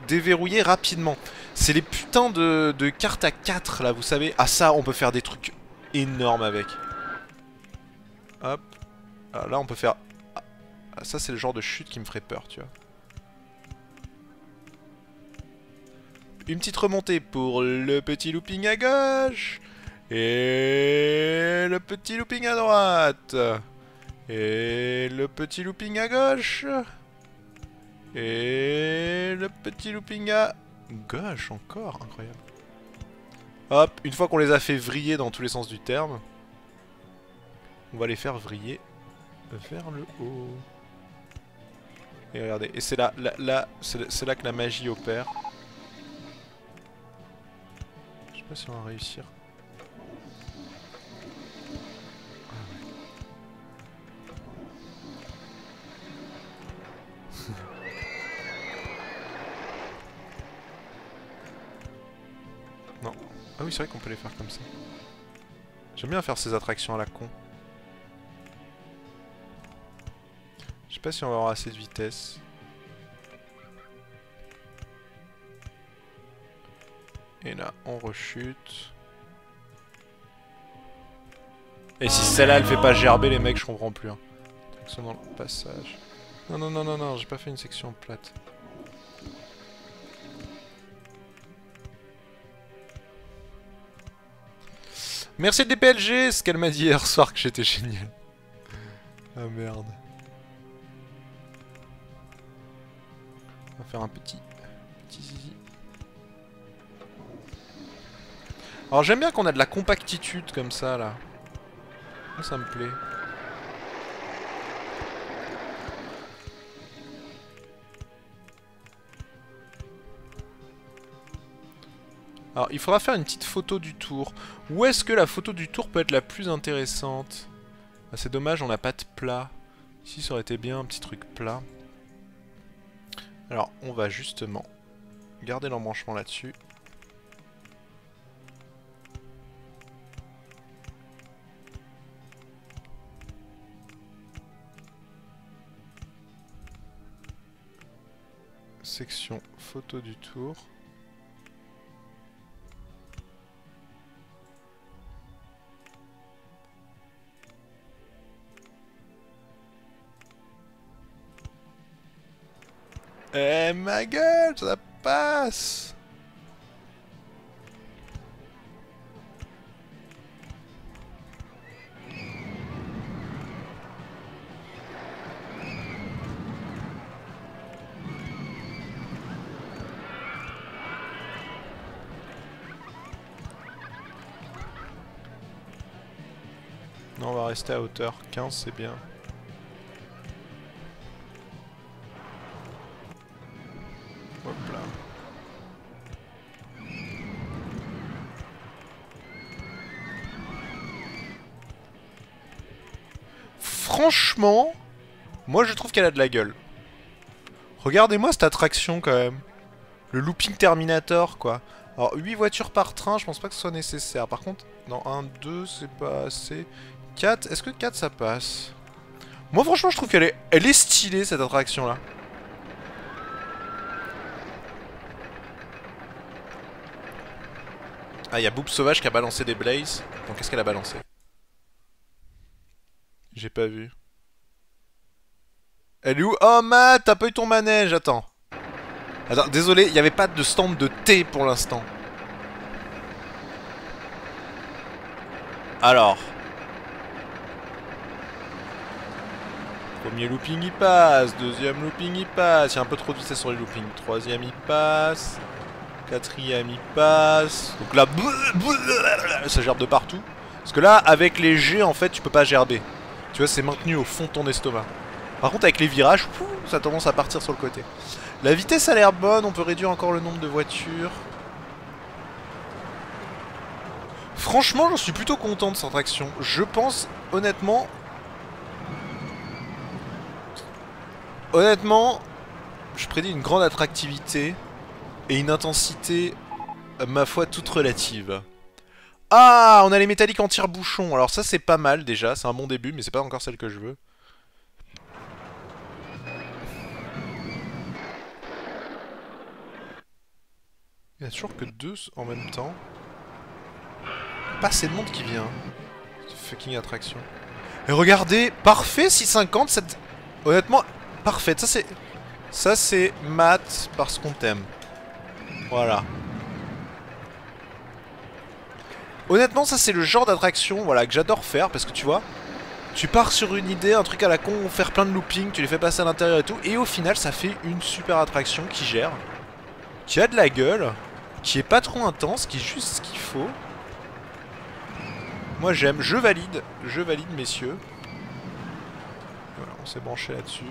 déverrouillées rapidement. C'est les putains de cartes à 4 là, vous savez. Ah ça, on peut faire des trucs énormes avec. Hop. Ah, là on peut faire... Ah, ça c'est le genre de chute qui me ferait peur, tu vois. Une petite remontée pour le petit looping à gauche. Et le petit looping à droite. Et le petit looping à gauche. Et le petit looping à gauche encore. Incroyable. Hop, une fois qu'on les a fait vriller dans tous les sens du terme. On va les faire vriller vers le haut. Et regardez, et c'est là, c'est là que la magie opère. Je sais pas si on va réussir. Non. Ah oui, c'est vrai qu'on peut les faire comme ça. J'aime bien faire ces attractions à la con. Je sais pas si on va avoir assez de vitesse. Et là, on rechute. Et si celle-là, elle fait pas gerber les mecs, je comprends plus. Hein. Attraction dans le passage. Non, non, non, non, non, j'ai pas fait une section plate. Merci le DPLG, ce qu'elle m'a dit hier soir que j'étais génial. Ah merde. On va faire un petit zizi. Alors j'aime bien qu'on a de la compactitude comme ça là. Ça me plaît. Alors il faudra faire une petite photo du tour. Où est-ce que la photo du tour peut être la plus intéressante? Ah, c'est dommage, on n'a pas de plat. Ici ça aurait été bien un petit truc plat. Alors on va justement garder l'embranchement là-dessus. Section photo du tour. Eh ma gueule, ça passe. Non, on va rester à hauteur. 15, c'est bien. Hop là. Franchement, moi je trouve qu'elle a de la gueule. Regardez-moi cette attraction quand même. Le looping Terminator quoi. Alors 8 voitures par train, je pense pas que ce soit nécessaire. Par contre, non, 1, 2, c'est pas assez. 4, est-ce que 4 ça passe? Moi franchement je trouve qu'elle est stylée cette attraction là. Ah, il y a Boob Sauvage qui a balancé des blazes. Donc qu'est-ce qu'elle a balancé? J'ai pas vu. Elle est où? Oh Matt, t'as pas eu ton manège, attends. Attends, désolé, il n'y avait pas de stand de thé pour l'instant. Alors. Premier looping il passe, deuxième looping il passe. Il y a un peu trop de vitesse sur les loopings. Troisième il passe. Quatrième il passe. Donc là, ça gerbe de partout. Parce que là, avec les G, en fait, tu peux pas gerber. Tu vois, c'est maintenu au fond de ton estomac. Par contre, avec les virages, ça tendance à partir sur le côté. La vitesse a l'air bonne, on peut réduire encore le nombre de voitures. Franchement, j'en suis plutôt content de cette attraction. Je pense, honnêtement... je prédis une grande attractivité et une intensité, ma foi, toute relative. Ah, on a les métalliques en tire-bouchon. Alors ça, c'est pas mal déjà, c'est un bon début, mais c'est pas encore celle que je veux. Il y a toujours que 2 en même temps. Pas assez de monde qui vient. Cette fucking attraction. Et regardez, parfait 650, cette... Honnêtement, parfaite. Ça c'est Matt parce qu'on t'aime. Voilà. Honnêtement, ça c'est le genre d'attraction voilà, que j'adore faire parce que tu vois, tu pars sur une idée, un truc à la con, faire plein de loopings, tu les fais passer à l'intérieur et tout, et au final ça fait une super attraction qui gère, qui a de la gueule, qui est pas trop intense, qui est juste ce qu'il faut. Moi j'aime, je valide messieurs. Voilà, on s'est branché là-dessus.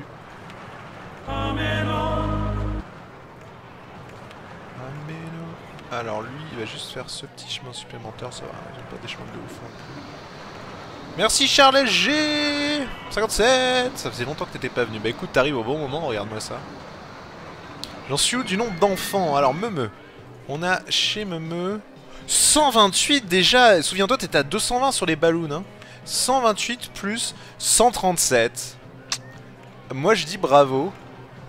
Alors lui, il va juste faire ce petit chemin supplémentaire, ça va, il n'y a pas des chemins de ouf non plus. Merci Charles G 57. Ça faisait longtemps que t'étais pas venu. Bah écoute, t'arrives au bon moment, regarde-moi ça. J'en suis où du nombre d'enfants? Alors Meumeu. On a chez Meumeu 128 déjà. Souviens-toi, t'étais à 220 sur les balloons. Hein. 128 plus 137. Moi je dis bravo.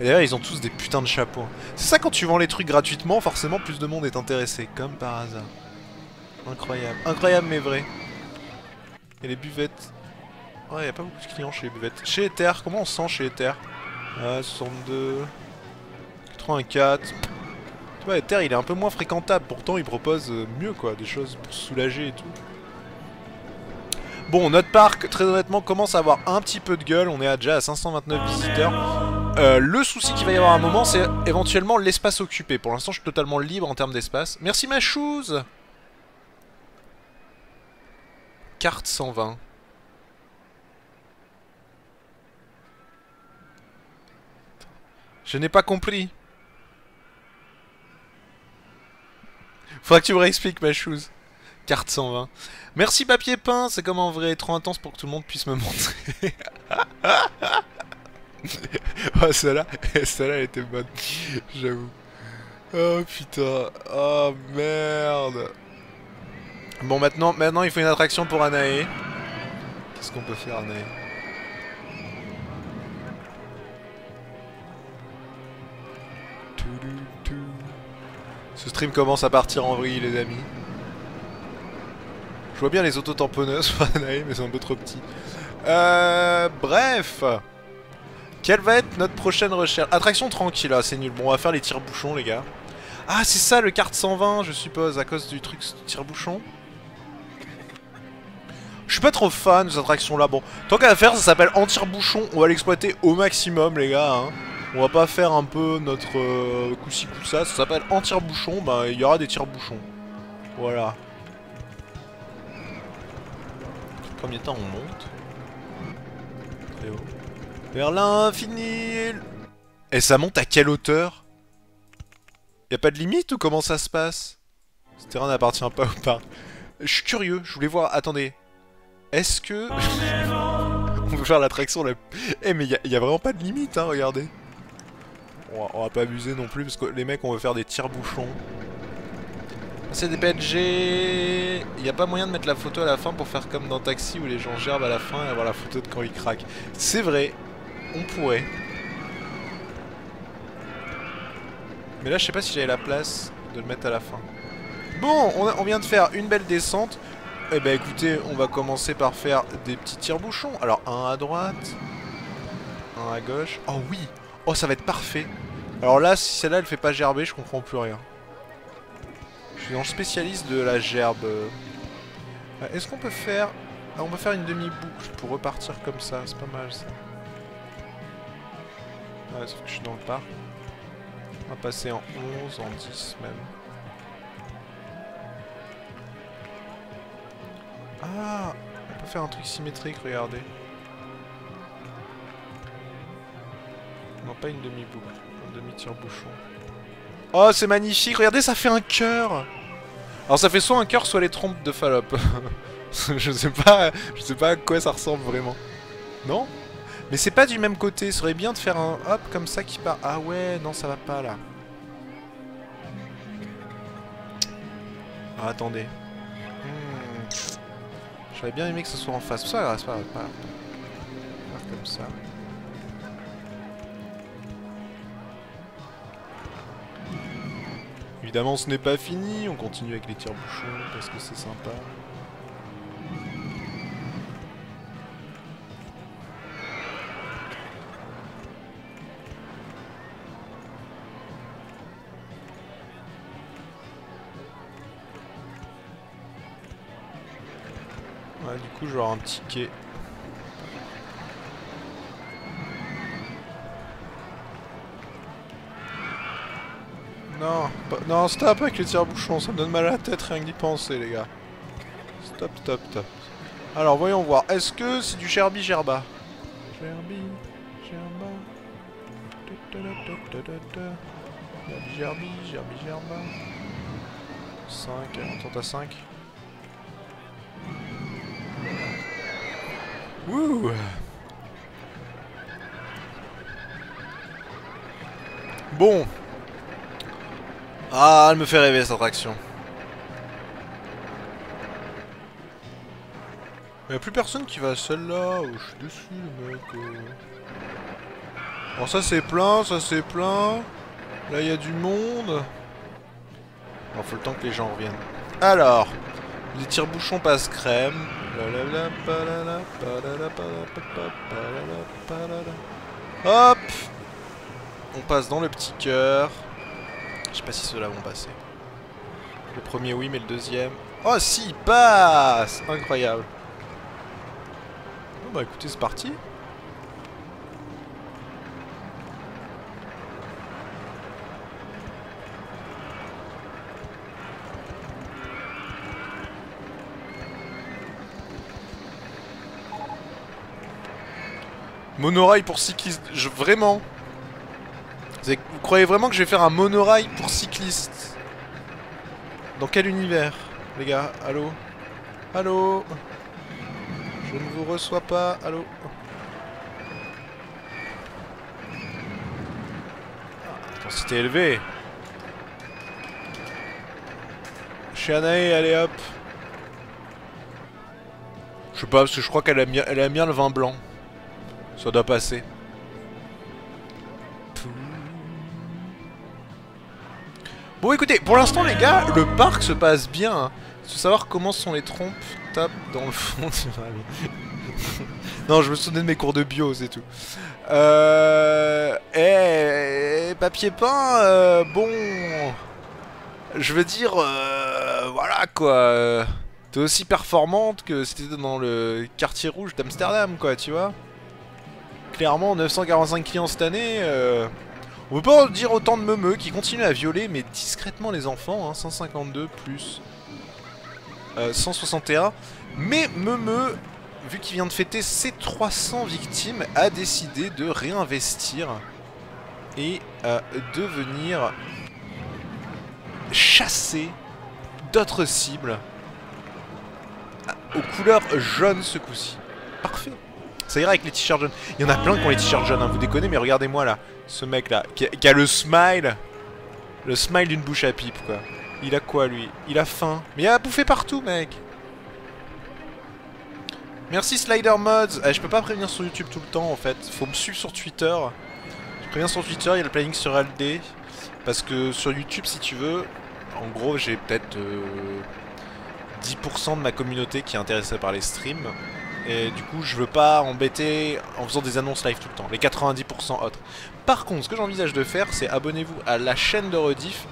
Et d'ailleurs ils ont tous des putains de chapeaux. C'est ça, quand tu vends les trucs gratuitement, forcément plus de monde est intéressé. Comme par hasard. Incroyable. Incroyable mais vrai. Et les buvettes. Ouais, y a pas beaucoup de clients chez les buvettes. Chez Ether, comment on se sent chez Ether? 62... 84... Tu vois, Ether il est un peu moins fréquentable, pourtant il propose mieux quoi, des choses pour se soulager et tout. Bon, notre parc, très honnêtement, commence à avoir un petit peu de gueule, on est déjà à 529 visiteurs. Le souci qu'il va y avoir à un moment, c'est éventuellement l'espace occupé. Pour l'instant, je suis totalement libre en termes d'espace. Merci ma chouse. Carte 120. Je n'ai pas compris. Faudra que tu me réexpliques ma chose. Carte 120. Merci papier peint, c'est comme en vrai, trop intense pour que tout le monde puisse me montrer. Oh celle-là elle était bonne, j'avoue. Oh putain, oh merde. Bon maintenant il faut une attraction pour Anae. Qu'est-ce qu'on peut faire Anae? Ce stream commence à partir en vrille les amis. Je vois bien les auto-tamponneuses pour Anae, mais c'est un peu trop petit. Bref. Quelle va être notre prochaine recherche? Attraction tranquille, là, c'est nul. Bon, on va faire les tire-bouchons, les gars. Ah, c'est ça le carte 120, je suppose, à cause du truc tire-bouchon. Je suis pas trop fan de cette attraction-là. Bon, tant qu'à faire, ça s'appelle en tire-bouchon. On va l'exploiter au maximum, les gars. Hein. On va pas faire un peu notre coup-ci, coup-ça. Ça s'appelle en tire-bouchon. Bah, il y aura des tire-bouchons. Voilà. Premier temps, on monte. Très haut. Vers l'infini. Et ça monte à quelle hauteur? Y'a pas de limite ou comment ça se passe? Ce terrain n'appartient pas au parc. Je suis curieux, je voulais voir. Attendez. Est-ce que... on peut faire l'attraction là. Eh mais y a vraiment pas de limite hein, regardez. On va pas abuser non plus parce que les mecs on veut faire des tire-bouchons. C'est des PNG. Y a pas moyen de mettre la photo à la fin pour faire comme dans Taxi où les gens gerbent à la fin et avoir la photo de quand ils craquent. C'est vrai, on pourrait. Mais là je sais pas si j'avais la place de le mettre à la fin. Bon, on vient de faire une belle descente. Eh ben écoutez, on va commencer par faire des petits tire-bouchons. Alors un à droite, un à gauche. Oh oui, oh ça va être parfait. Alors là, si celle-là elle fait pas gerber, je comprends plus rien. Je suis dans le spécialiste de la gerbe. Est-ce qu'on peut faire... Ah, on peut faire une demi-boucle pour repartir comme ça, c'est pas mal ça. Ouais, sauf que je suis dans le parc. On va passer en 11, en 10 même. Ah, on peut faire un truc symétrique, regardez. Non, pas une demi-boucle, un demi-tire-bouchon. Oh, c'est magnifique, regardez, ça fait un cœur. Alors ça fait soit un cœur, soit les trompes de Fallope. je sais pas à quoi ça ressemble vraiment. Non? Mais c'est pas du même côté, ce serait bien de faire un hop comme ça qui part. Ah ouais, non, ça va pas là. Ah, attendez. J'aurais bien aimé que ce soit en face. Ça, c'est pas grave. Faire comme ça. Évidemment, ce n'est pas fini. On continue avec les tire-bouchons parce que c'est sympa. Ouais, du coup, je vais avoir un petit quai. Non, non, stop avec les tire-bouchons, ça me donne mal à la tête rien que d'y penser, les gars. Stop. Alors voyons voir, est-ce que c'est du Gerbi Gerba? Gerbi Gerba. Gerbi Gerba. 5, on tente à 5. Wouh. Bon. Ah, elle me fait rêver cette attraction. Y'a plus personne qui va à celle-là. Oh, je suis dessus, le mec. Alors ça c'est plein, ça c'est plein. Là il y a du monde. Il faut le temps que les gens reviennent. Alors, les tire-bouchons passent crème. Hop. On passe dans le petit cœur. Je sais pas si ceux-là vont passer. Le premier oui, mais le deuxième... Oh si, il passe. Incroyable. Bon bah écoutez, c'est parti. Monorail pour cyclistes. Vraiment. Vous croyez vraiment que je vais faire un monorail pour cyclistes? Dans quel univers, les gars? Allô? Allô? Je ne vous reçois pas. Allô? Intensité élevée. Chianae, allez hop. Je sais pas, parce que je crois qu'elle aime bien le vin blanc. Ça doit passer. Bon écoutez, pour l'instant les gars, le parc se passe bien. Hein. Il faut savoir comment sont les trompes. Tape dans le fond. Non, je me souvenais de mes cours de bio, c'est tout. Papier peint, bon... Je veux dire, voilà quoi. T'es aussi performante que si t'étais dans le quartier rouge d'Amsterdam, quoi, tu vois. Clairement, 945 clients cette année. On peut pas en dire autant de meumeux qui continuent à violer, mais discrètement les enfants. Hein, 152 plus 161. Mais meumeux, vu qu'il vient de fêter ses 300 victimes, a décidé de réinvestir et de venir chasser d'autres cibles aux couleurs jaunes ce coup-ci. Parfait. Ça ira avec les t-shirts jaunes. Il y en a plein qui ont les t-shirts jaunes, hein, vous déconnez, mais regardez-moi là. Ce mec là, qui a le smile. Le smile d'une bouche à pipe, quoi. Il a quoi, lui? Il a faim. Mais il a bouffé partout, mec. Merci Slider Mods. Je peux pas prévenir sur YouTube tout le temps, en fait. Faut me suivre sur Twitter. Je préviens sur Twitter, il y a le planning sur LD. Parce que sur YouTube, si tu veux, en gros, j'ai peut-être 10% de ma communauté qui est intéressée par les streams. Et du coup, je veux pas embêter en faisant des annonces live tout le temps. Les 90% autres. Par contre, ce que j'envisage de faire, c'est abonnez-vous à la chaîne de rediff.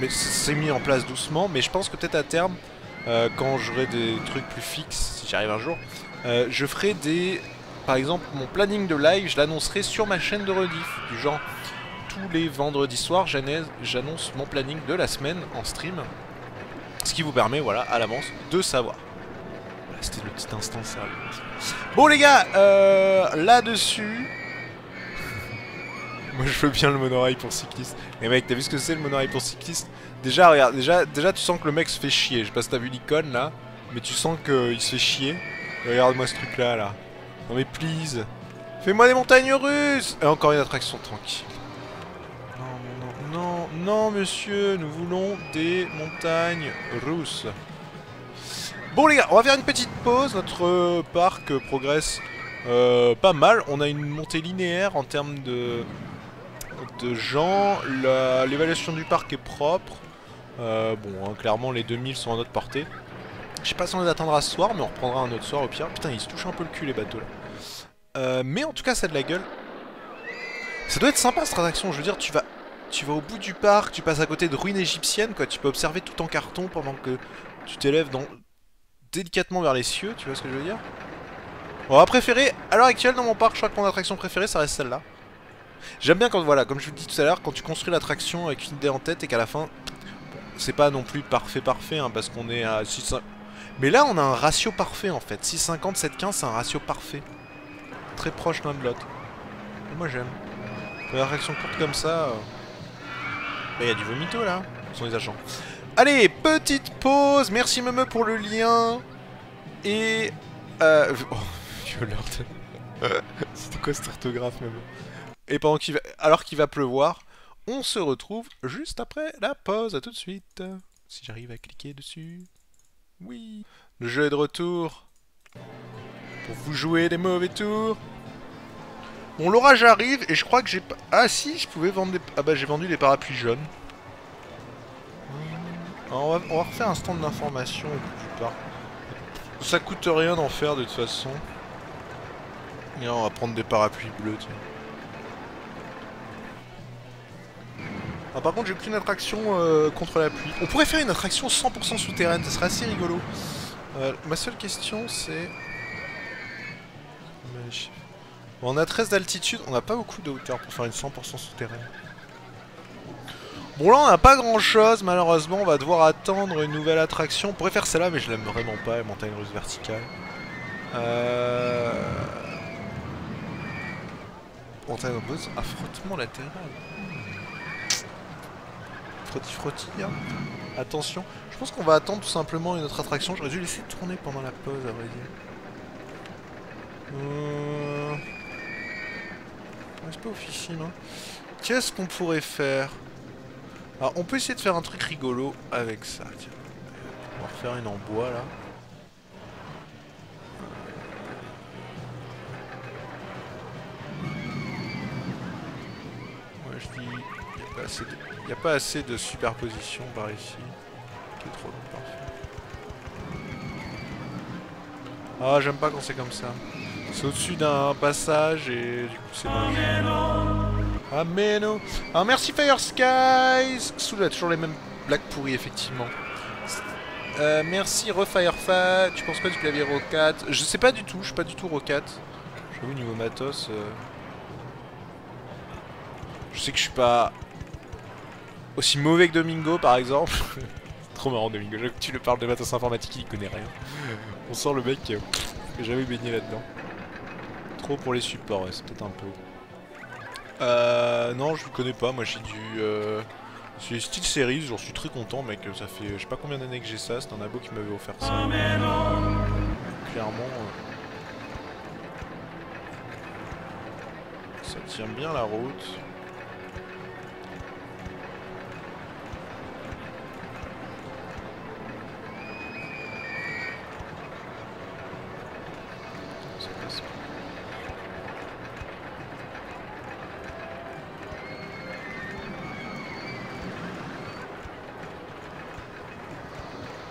Mais c'est mis en place doucement. Mais je pense que peut-être à terme, quand j'aurai des trucs plus fixes, si j'y arrive un jour, je ferai des... Par exemple, mon planning de live, je l'annoncerai sur ma chaîne de rediff. Du genre, tous les vendredis soirs, j'annonce mon planning de la semaine en stream. Ce qui vous permet, voilà, à l'avance, de savoir. C'était le petit instant sérieux. Bon les gars, là-dessus... Moi je veux bien le monorail pour cycliste. Et mec, t'as vu ce que c'est le monorail pour cycliste? Déjà, regarde, déjà tu sens que le mec se fait chier. Je sais pas si t'as vu l'icône là, mais tu sens qu'il se fait chier. Regarde-moi ce truc là. Non mais please. Fais-moi des montagnes russes. Et encore une attraction tranquille. Non monsieur, nous voulons des montagnes russes. Bon les gars, on va faire une petite pause, notre parc progresse pas mal, on a une montée linéaire en termes de gens, l'évaluation du parc est propre, bon hein, clairement les 2000 sont à notre portée. Je sais pas si on les attendra ce soir, mais on reprendra un autre soir au pire. Putain, ils se touchent un peu le cul les bateaux là. Mais en tout cas ça a de la gueule. Ça doit être sympa cette attraction, je veux dire tu vas au bout du parc, tu passes à côté de ruines égyptiennes quoi, tu peux observer tout en carton pendant que tu t'élèves délicatement vers les cieux, tu vois ce que je veux dire? On va préférer, à l'heure actuelle dans mon parc, je crois que mon attraction préférée ça reste celle-là. J'aime bien quand, voilà, comme je vous le dis tout à l'heure, quand tu construis l'attraction avec une idée en tête et qu'à la fin, bon, c'est pas non plus parfait hein, parce qu'on est à 6, 5... Mais là, on a un ratio parfait en fait. 6,50, 7,15, c'est un ratio parfait. Très proche l'un de l'autre. Moi j'aime. Pour une réaction courte comme ça... Il y a du vomito là. Ce sont les agents. Allez, petite pause. Merci Meme pour le lien. Et... Oh, violeur de... C'était quoi cette orthographe Meme? Et pendant qu'il va... alors qu'il va pleuvoir, on se retrouve juste après la pause. À tout de suite. Si j'arrive à cliquer dessus... Oui. Le jeu est de retour. Pour vous jouer des mauvais tours. Bon, l'orage arrive et je crois que j'ai pas... Ah si, je pouvais vendre des... Ah bah j'ai vendu des parapluies jaunes. Alors, on va refaire un stand d'information plus tard. Ça coûte rien d'en faire de toute façon. Et on va prendre des parapluies bleus, tiens. Ah, par contre, j'ai plus une attraction contre la pluie. On pourrait faire une attraction 100% souterraine, ça serait assez rigolo. Ma seule question, c'est... Bon, on a 13 d'altitude, on n'a pas beaucoup de hauteur pour faire une 100% souterraine. Bon, là, on n'a pas grand-chose, malheureusement. On va devoir attendre une nouvelle attraction. On pourrait faire celle-là, mais je l'aime vraiment pas, la montagne russe verticale. Montagne russe à frottement latéral. Frotti, hein. Attention. Je pense qu'on va attendre tout simplement une autre attraction. J'aurais dû laisser tourner pendant la pause, à vrai dire. C'est pas officiel, hein. Qu'est-ce qu'on pourrait faire? Alors, on peut essayer de faire un truc rigolo avec ça. Tiens. On va refaire une en bois, là. Ouais, je dis... Il n'y a pas assez de superposition par ici. Qui est trop long, parfait. Ah, j'aime pas quand c'est comme ça. C'est au-dessus d'un passage et du coup c'est moche. Ameno. Alors merci Fire Skies. Soul a toujours les mêmes blagues pourries effectivement. Merci Refirefat. Tu penses quoi du clavier Rocat? Je sais pas du tout, je suis pas du tout Rocat. J'avoue niveau matos. Je sais que je suis pas aussi mauvais que Domingo par exemple. Trop marrant Domingo, tu le parles de matos informatique, il connaît rien. On sent le mec qui a jamais baigné là-dedans. Trop pour les supports, ouais, c'est peut-être un peu. Non, je le connais pas, moi j'ai du... C'est Steel Series, j'en suis très content mec, ça fait je sais pas combien d'années que j'ai ça, c'est un abo qui m'avait offert ça. Clairement... Ça tient bien la route. Ça passe pas.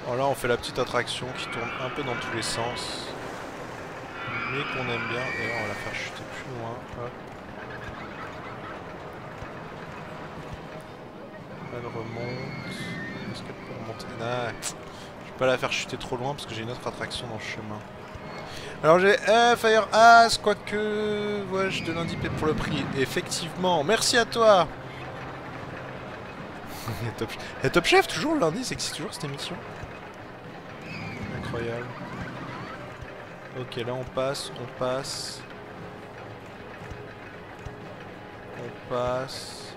Alors là on fait la petite attraction qui tourne un peu dans tous les sens. Mais qu'on aime bien. D'ailleurs on va la faire chuter plus loin. Hop. Elle remonte. Est-ce qu'elle peut remonter? Ah, je vais pas la faire chuter trop loin parce que j'ai une autre attraction dans le chemin. Alors j'ai Fire Ass, quoique... Ouais, je te l'indique peut-être pour le prix. Effectivement, merci à toi. Top Chef, toujours le lundi, c'est que c'est toujours cette émission. Incroyable. Ok, là on passe, on passe. On passe.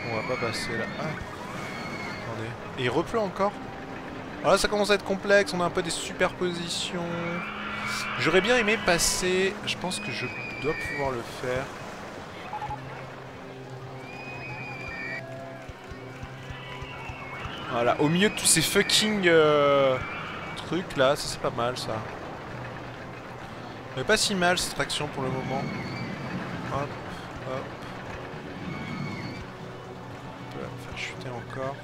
On va pas passer là. Ah. Attendez. Et il repleut encore. Alors là ça commence à être complexe, on a un peu des superpositions. J'aurais bien aimé passer... Je pense que je dois pouvoir le faire. Voilà, au milieu de tous ces fucking trucs là, ça c'est pas mal ça. Mais pas si mal cette traction pour le moment. Hop, hop. On peut la faire chuter encore.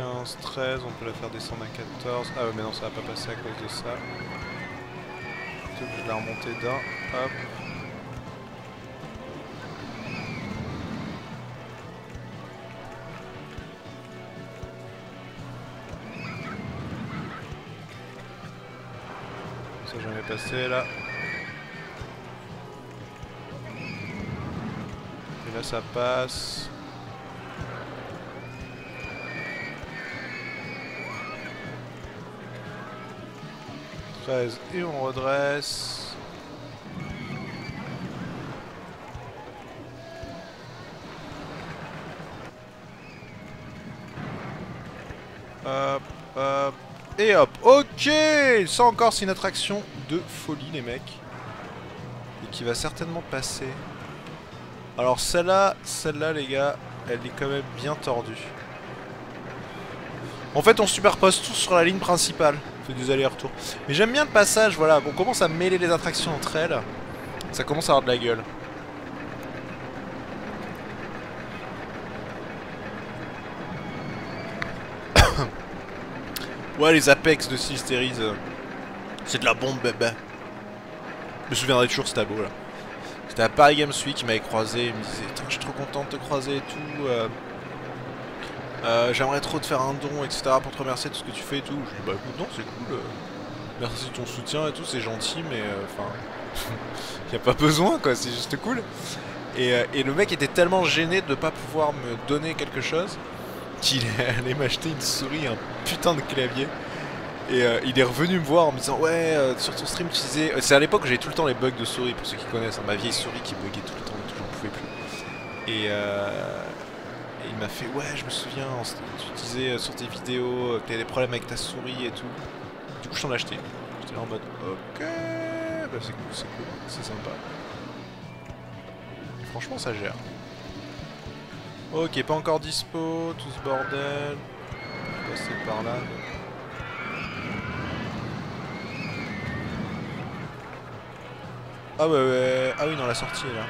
« 13, on peut la faire descendre à 14. Ah ouais, mais non, ça va pas passer à cause de ça. Je vais la remonter d'un. Hop. Ça jamais passé là. Et là ça passe. Et on redresse. Hop, hop. Et hop. Ok. Ça encore c'est une attraction de folie les mecs. Et qui va certainement passer. Alors celle-là les gars, elle est quand même bien tordue. En fait on superpose tous sur la ligne principale. On fait des allers-retours. Mais j'aime bien le passage, voilà. On commence à mêler les attractions entre elles. Ça commence à avoir de la gueule. Ouais, les Apex de Series, c'est de la bombe, bébé. Je me souviendrai toujours, c'était beau là. C'était à Paris Games Week qui m'avait croisé. Il me disait, je suis trop content de te croiser et tout. J'aimerais trop te faire un don, etc. pour te remercier de tout ce que tu fais et tout. Je dis, bah écoute, non, c'est cool. Merci de ton soutien et tout, c'est gentil, mais enfin. Y a pas besoin quoi, c'est juste cool. Et le mec était tellement gêné de ne pas pouvoir me donner quelque chose qu'il est allé m'acheter une souris et un putain de clavier. Et il est revenu me voir en me disant ouais sur ton stream tu disais... C'est à l'époque où j'avais tout le temps les bugs de souris pour ceux qui connaissent, hein, ma vieille souris qui buguait tout le temps et tout, j'en pouvais plus. Et il m'a fait ouais je me souviens, tu disais sur tes vidéos que t'avais des problèmes avec ta souris et tout. Du coup je t'en ai acheté. J'étais là en mode ok bah c'est cool, c'est sympa. Et franchement ça gère. Ok, pas encore dispo, tout ce bordel. On va passer par là. Ah ouais, ouais, ah oui, non, la sortie est là.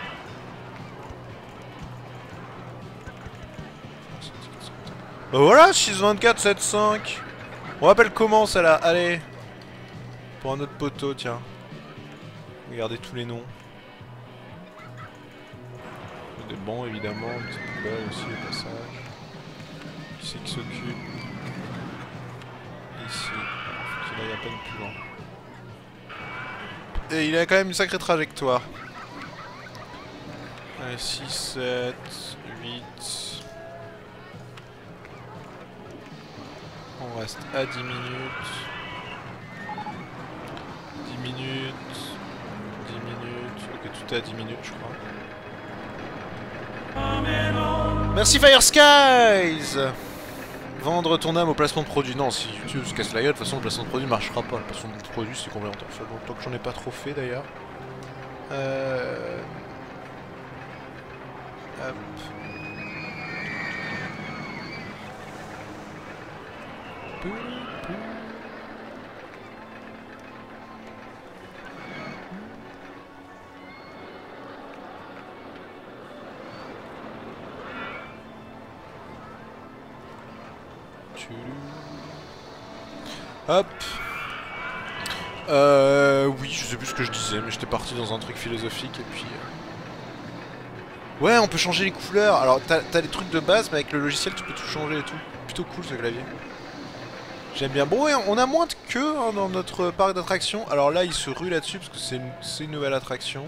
Bah voilà, 624, 75. On rappelle comment celle-là, allez. Pour un autre poteau, tiens. Regardez tous les noms. Des bancs évidemment, une petite poubelle aussi au passage. Qui c'est qui s'occupe? Ici. Faut qu'il aille à peine plus loin. Et il a quand même une sacrée trajectoire. Allez, 6, 7, 8. On reste à 10 minutes. 10 minutes. 10 minutes. Ok, tout est à 10 minutes, je crois. Merci Fire Skies. Vendre ton âme au placement de produit. Non, si YouTube se casse la gueule, de toute façon le placement de produit marchera pas. Le placement de produit c'est complémentaire. Ça fait longtemps que j'en ai pas trop fait d'ailleurs. Hop. Hop. Oui, je sais plus ce que je disais, mais j'étais parti dans un truc philosophique et puis... Ouais, on peut changer les couleurs. Alors, t'as les trucs de base, mais avec le logiciel, tu peux tout changer et tout. Plutôt cool ce clavier. J'aime bien. Bon, ouais, on a moins de queue hein, dans notre parc d'attractions. Alors là, il se rue là-dessus parce que c'est une nouvelle attraction.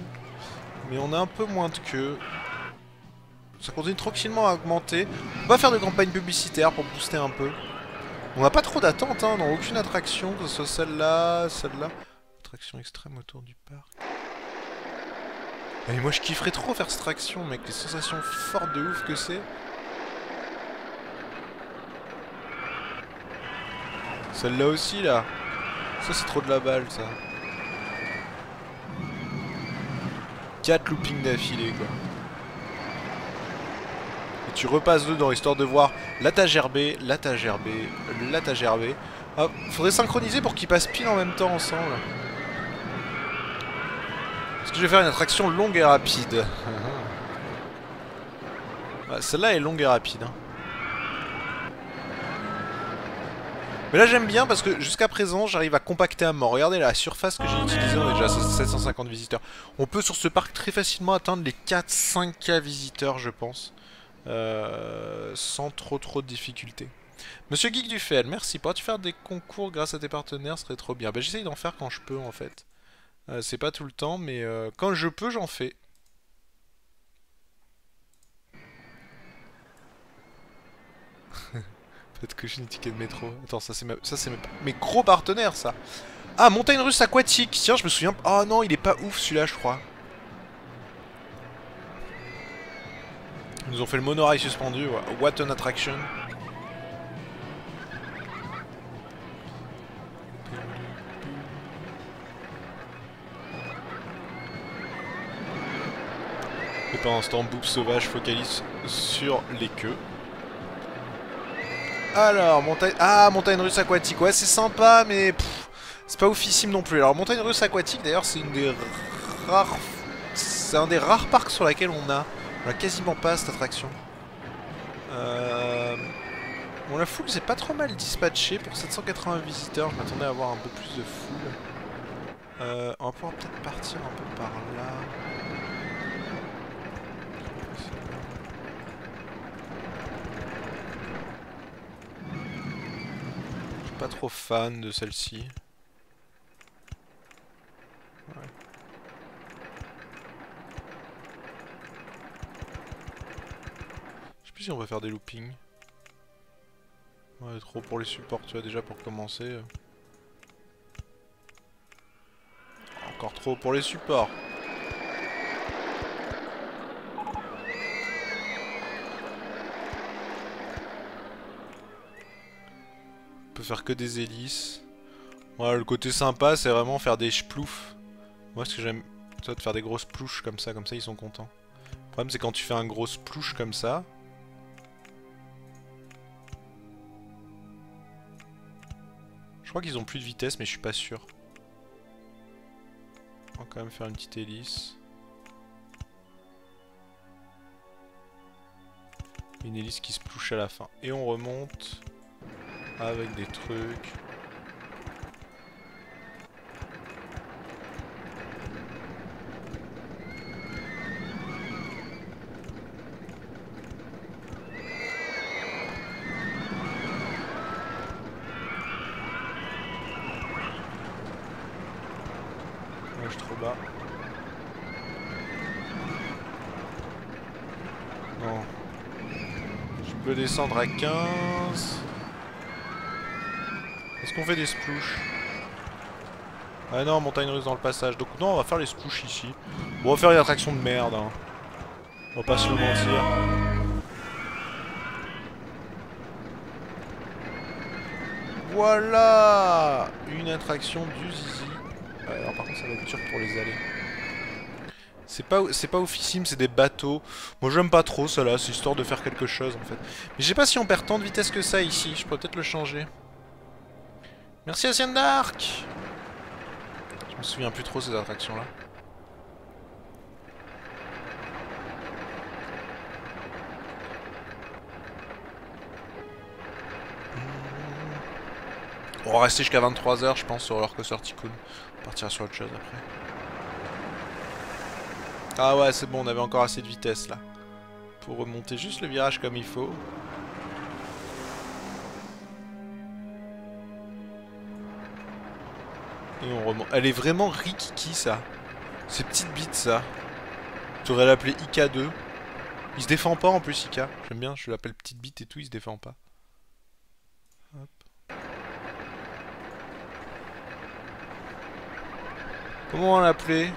Mais on a un peu moins de queue. Ça continue tranquillement à augmenter. On va faire de campagne publicitaire pour booster un peu. On n'a pas trop d'attente hein, dans aucune attraction, que ce soit celle-là, celle-là. Attraction extrême autour du parc. Et moi je kifferais trop faire cette attraction, mec, les sensations fortes de ouf que c'est. Celle-là aussi, là. Ça c'est trop de la balle, ça. 4 loopings d'affilée, quoi. Et tu repasses dedans, histoire de voir la tâche gerbée, la tâche gerbée, la tâche gerbée. Ah, faudrait synchroniser pour qu'ils passent pile en même temps ensemble. Est-ce que je vais faire une attraction longue et rapide? Ah, celle-là est longue et rapide. Hein. Mais là j'aime bien parce que jusqu'à présent j'arrive à compacter à mort. Regardez la surface que j'ai utilisée, on est déjà à 750 visiteurs. On peut sur ce parc très facilement atteindre les 4-5K visiteurs je pense. Sans trop de difficultés. Monsieur Geek Dufel, merci. Pourras-tu faire des concours grâce à tes partenaires? Ce serait trop bien. Bah, j'essaye d'en faire quand je peux en fait. C'est pas tout le temps, mais quand je peux, j'en fais. Peut-être que j'ai une ticket de métro. Attends, ça c'est mes gros partenaires, ça. Ah, montagne russe aquatique. Tiens, je me souviens. Oh non, il est pas ouf celui-là, je crois. Ils nous ont fait le monorail suspendu. What an attraction. Et pendant ce temps, Boop Sauvage focalise sur les queues. Alors, montagne... Ah, montagne russe aquatique. Ouais, c'est sympa, mais... C'est pas oufissime non plus. Alors, montagne russe aquatique, d'ailleurs, c'est une des rares... C'est un des rares parcs sur lesquels on a quasiment pas cette attraction. Bon, la foule, c'est pas trop mal dispatché pour 780 visiteurs. Je m'attendais à avoir un peu plus de foule. On va pouvoir peut-être partir un peu par là. Je suis pas trop fan de celle-ci. Ouais. Je sais plus si on va faire des loopings. Ouais, trop pour les supports, tu vois, déjà pour commencer. Encore trop pour les supports. On peut faire que des hélices. Voilà, le côté sympa, c'est vraiment faire des sploufs. Moi, ce que j'aime, c'est de faire des grosses plouches comme ça ils sont contents. Le problème, c'est quand tu fais un gros splouche comme ça. Je crois qu'ils ont plus de vitesse, mais je suis pas sûr. On va quand même faire une petite hélice. Une hélice qui se plouche à la fin. Et on remonte avec des trucs. Moi, je suis trop bas. Non. Je peux descendre à 15. Est-ce qu'on fait des splouches? Ah non, montagne russe dans le passage. Donc non, on va faire les splouches ici. Bon, on va faire une attraction de merde. Hein. On va pas se le mentir. Voilà une attraction du zizi. Alors par contre, ça va être dur pour les aller. C'est pas oufissime, c'est des bateaux. Moi j'aime pas trop ça là, c'est histoire de faire quelque chose en fait. Mais je sais pas si on perd tant de vitesse que ça ici, je pourrais peut-être le changer. Merci à Sienne d'Arc. Je me souviens plus trop de ces attractions là. On va rester jusqu'à 23 h je pense sur Roller Coaster Tycoon. On partira sur autre chose après. Ah ouais c'est bon, on avait encore assez de vitesse là. Pour remonter juste le virage comme il faut. Et on remonte. Elle est vraiment rikiki ça. Ces petites bites ça. Tu aurais l'appelé IK2. Il se défend pas en plus IK. J'aime bien, je l'appelle petite bite et tout, il se défend pas. Hop. Comment on l'appelait?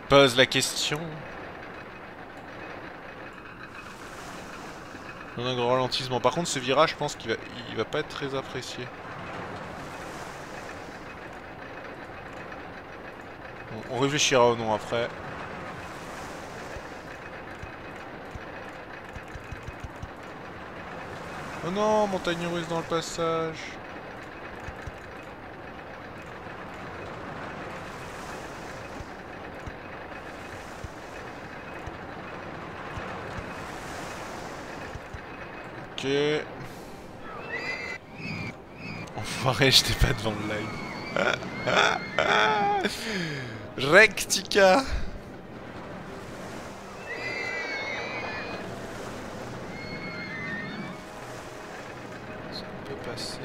Pose la question. On a un gros ralentissement. Par contre, ce virage, je pense qu'il va pas être très apprécié. Bon, on réfléchira au nom après. Oh non, montagne russe dans le passage. Ok. Enfoiré, j'étais pas devant le live. Rectica. peut passer.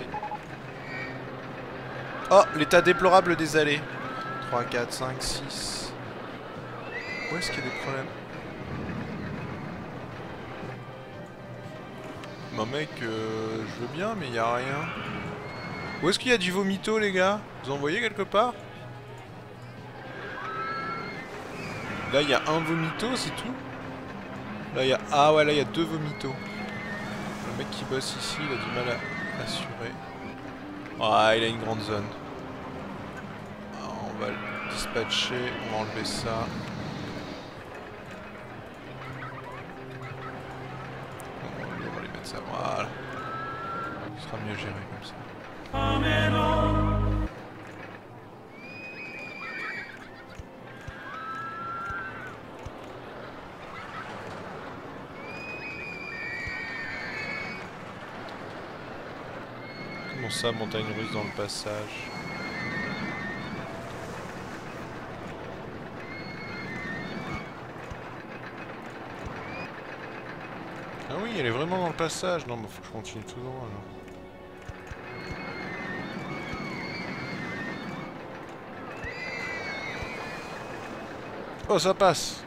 Oh, l'état déplorable des allées. 3, 4, 5, 6. Où est-ce qu'il y a des problèmes? Bah mec, je veux bien, mais il y a rien. Où est-ce qu'il y a du vomito, les gars? Vous en voyez quelque part? Là, il y a un vomito, c'est tout. Là, il y a... Ah ouais, là, il y a 2 vomitos. Le mec qui bosse ici, il a du mal à assurer. Ah, il a une grande zone. Ah, on va le dispatcher, on va enlever ça. On va les mettre ça, voilà. Ce sera mieux géré comme ça. Comment ça, montagne russe dans le passage? Ah oui, elle est vraiment dans le passage. Non, mais faut que je continue tout droit alors. Oh, ça passe.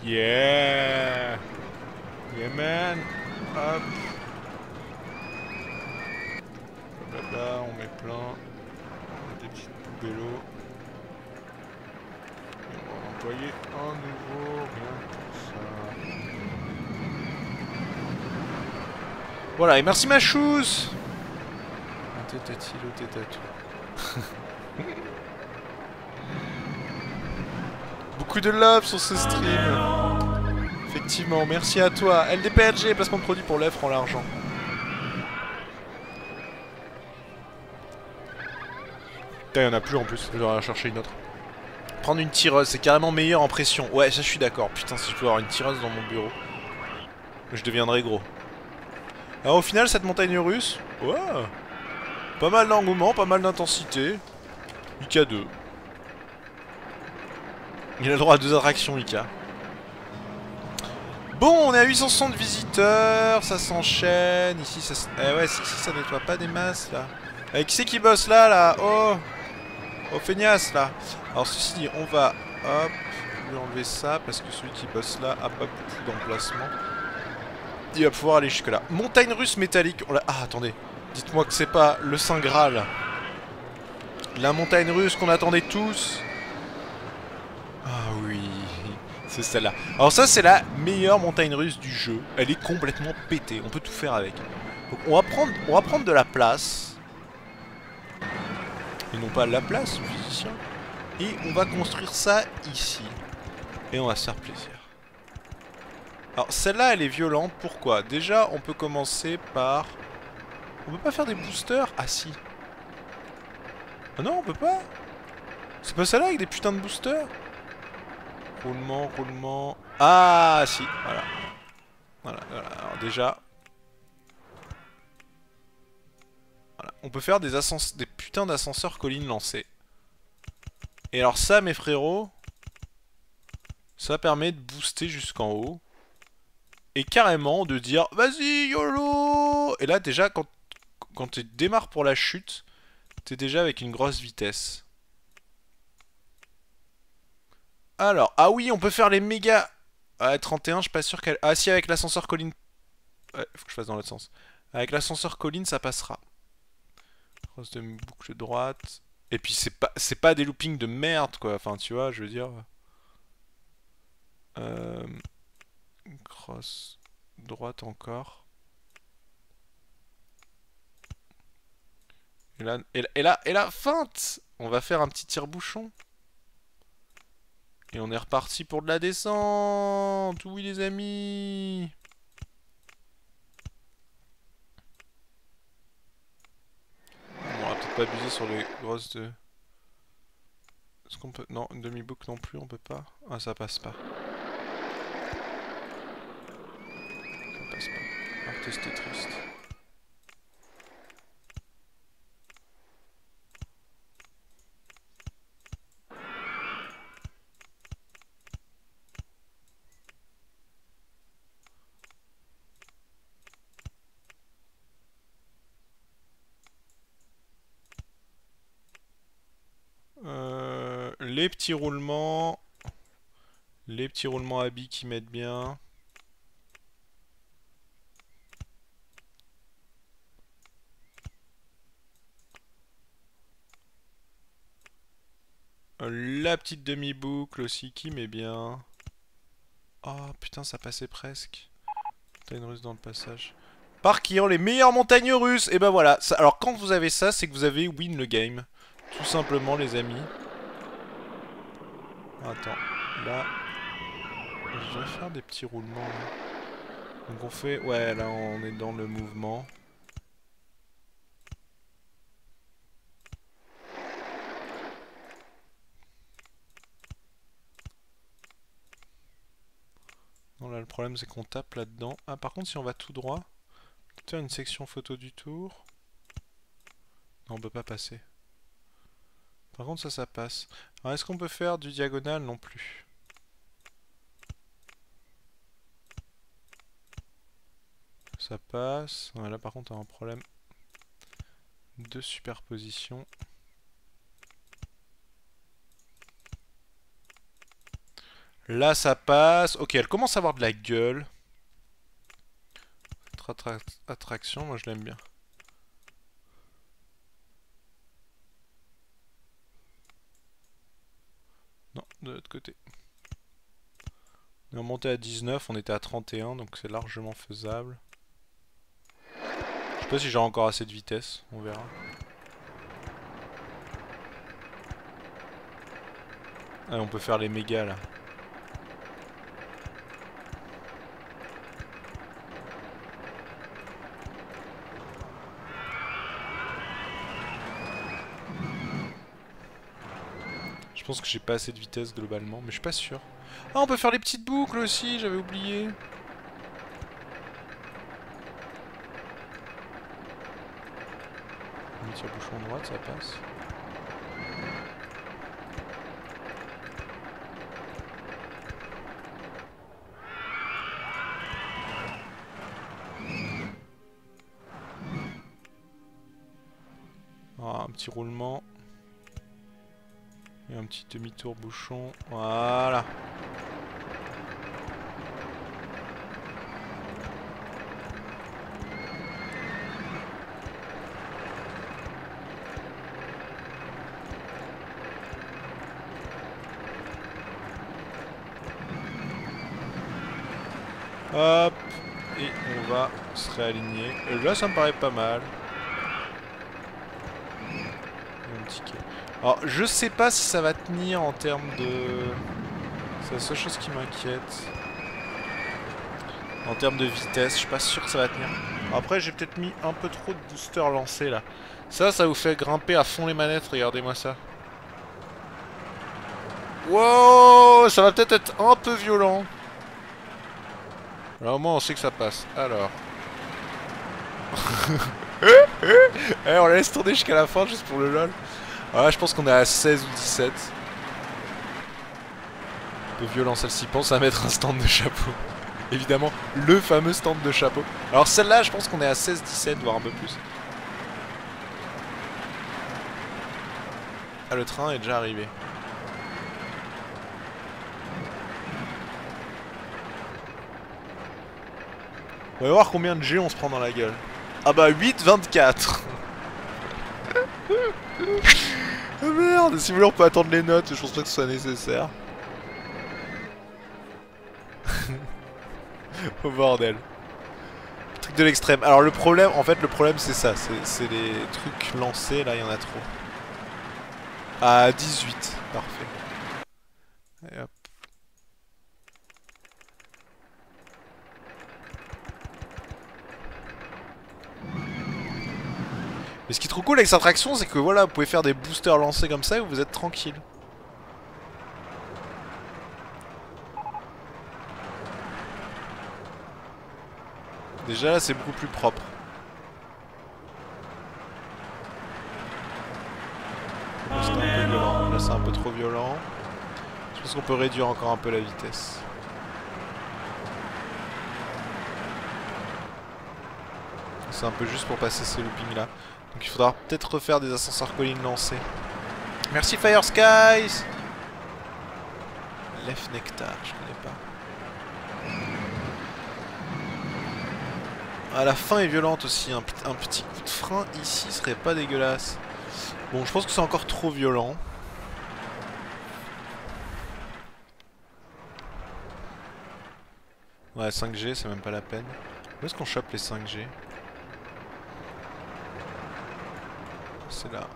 Yeah. Yeah, man. Hop. Blablabla, on met plein. On met des petites poubellos. Et on va en employer un nouveau. Rien pour ça. Voilà, et merci ma chouse. Tétatilo, tétatou. Beaucoup de love sur ce stream. Effectivement, merci à toi. LDPRG, placement de produit pour l'œuvre en l'argent. Putain, il y en a plus en plus. Je dois en chercher une autre. Prendre une tireuse, c'est carrément meilleur en pression. Ouais, ça je suis d'accord. Putain, si je peux avoir une tireuse dans mon bureau, je deviendrai gros. Alors au final, cette montagne russe, ouais, pas mal d'engouement, pas mal d'intensité. Ika 2. Il a le droit à 2 attractions, Ika. Bon, on est à 860 visiteurs, ça s'enchaîne. Ici, ça... Eh ouais, ici, ça nettoie pas des masses, là. Eh, qui c'est qui bosse là? Oh! Oh, feignasse, là. Alors, ceci dit, on va, hop, lui enlever ça, parce que celui qui bosse là a pas beaucoup d'emplacement. Il va pouvoir aller jusque là. Montagne russe métallique. Ah, attendez. Dites-moi que c'est pas le Saint Graal. La montagne russe qu'on attendait tous. Ah oui. C'est celle-là. Alors ça, c'est la meilleure montagne russe du jeu. Elle est complètement pétée. On peut tout faire avec. Donc on va prendre de la place. Et non pas la place, physicien. Et on va construire ça ici. Et on va se faire plaisir. Alors celle-là elle est violente, pourquoi? Déjà on peut commencer par... On peut pas faire des boosters? Ah si. Ah non on peut pas. C'est pas celle-là avec des putains de boosters? Roulement, roulement... Ah si, voilà. Voilà, alors déjà... Voilà. On peut faire des putains d'ascenseurs collines lancés. Et alors ça mes frérots... Ça permet de booster jusqu'en haut. Et carrément de dire vas-y YOLO. Et là déjà quand tu démarres pour la chute, t'es déjà avec une grosse vitesse. Alors, ah oui on peut faire les méga... Ah 31 je suis pas sûr qu'elle... Ah si avec l'ascenseur colline... Ouais faut que je fasse dans l'autre sens. Avec l'ascenseur colline ça passera. Cross de boucle droite. Et puis c'est pas des loopings de merde quoi. Enfin tu vois je veux dire... Cross droite encore. Et là, feinte. On va faire un petit tire-bouchon. Et on est reparti pour de la descente. Oui les amis. On va peut-être pas abuser sur les grosses de... Est-ce qu'on peut... Non, une demi-boucle non plus, on peut pas. Ah, ça passe pas. Ça passe pas. Artiste est triste. les petits roulements. Les petits roulements à billes qui mettent bien. La petite demi-boucle aussi qui met bien. Oh putain, ça passait presque. Montagne russe dans le passage. Parkir, les meilleures montagnes russes. Et ben voilà. Ça, alors quand vous avez ça, c'est que vous avez win le game. Tout simplement les amis. Attends. Là. Je vais faire des petits roulements. Là. Donc on fait... Ouais, là on est dans le mouvement. Non, là le problème c'est qu'on tape là-dedans. Ah par contre si on va tout droit, peut-être faire une section photo du tour. Non, on peut pas passer. Par contre ça passe. Alors est-ce qu'on peut faire du diagonal? Non plus. Ça passe. Ouais, là par contre on a un problème de superposition. Là ça passe. Ok, elle commence à avoir de la gueule. Cette attraction, moi je l'aime bien. Non, de l'autre côté. On est remonté à 19, on était à 31, donc c'est largement faisable. Je sais pas si j'ai encore assez de vitesse, on verra. Ah, on peut faire les mégas là. Je pense que j'ai pas assez de vitesse globalement, mais je suis pas sûr. Ah, on peut faire les petites boucles aussi, j'avais oublié. On tire bouchon droite, ça passe. Ah, un petit roulement. Et un petit demi-tour bouchon. Voilà. Hop. Et on va se réaligner. Là, ça me paraît pas mal. Un petit quai. Alors, je sais pas si ça va tenir en termes de... C'est la seule chose qui m'inquiète. En termes de vitesse, je suis pas sûr que ça va tenir. Après, j'ai peut-être mis un peu trop de booster lancé là. Ça vous fait grimper à fond les manettes, regardez-moi ça. Wow, ça va peut-être être un peu violent. Alors au moins on sait que ça passe. Alors. Eh, on la laisse tourner jusqu'à la fin juste pour le lol. Ah, je pense qu'on est à 16 ou 17. Un peu violent celle-ci. Pense à mettre un stand de chapeau. Évidemment, le fameux stand de chapeau. Alors celle-là, je pense qu'on est à 16-17, voire un peu plus. Ah, le train est déjà arrivé. On va voir combien de G on se prend dans la gueule. Ah bah 8-24. Ah merde, si vous voulez on peut attendre les notes, je pense pas que ce soit nécessaire. Au bordel. Truc de l'extrême. Alors le problème, en fait le problème c'est ça, c'est les trucs lancés, là il y en a trop. À 18, parfait. Et hop. Mais ce qui est trop cool avec cette attraction, c'est que voilà, vous pouvez faire des boosters lancés comme ça et vous êtes tranquille. Déjà là c'est beaucoup plus propre. Là c'est un peu violent, là c'est un peu trop violent. Je pense qu'on peut réduire encore un peu la vitesse. C'est un peu juste pour passer ces loopings là. Donc il faudra peut-être refaire des ascenseurs collines lancés. Merci Fire Skies. Left Nectar, je connais pas. Ah, la fin est violente aussi, un petit coup de frein ici serait pas dégueulasse. Bon, je pense que c'est encore trop violent. Ouais, 5G, c'est même pas la peine. Où est-ce qu'on chope les 5G? C'est là.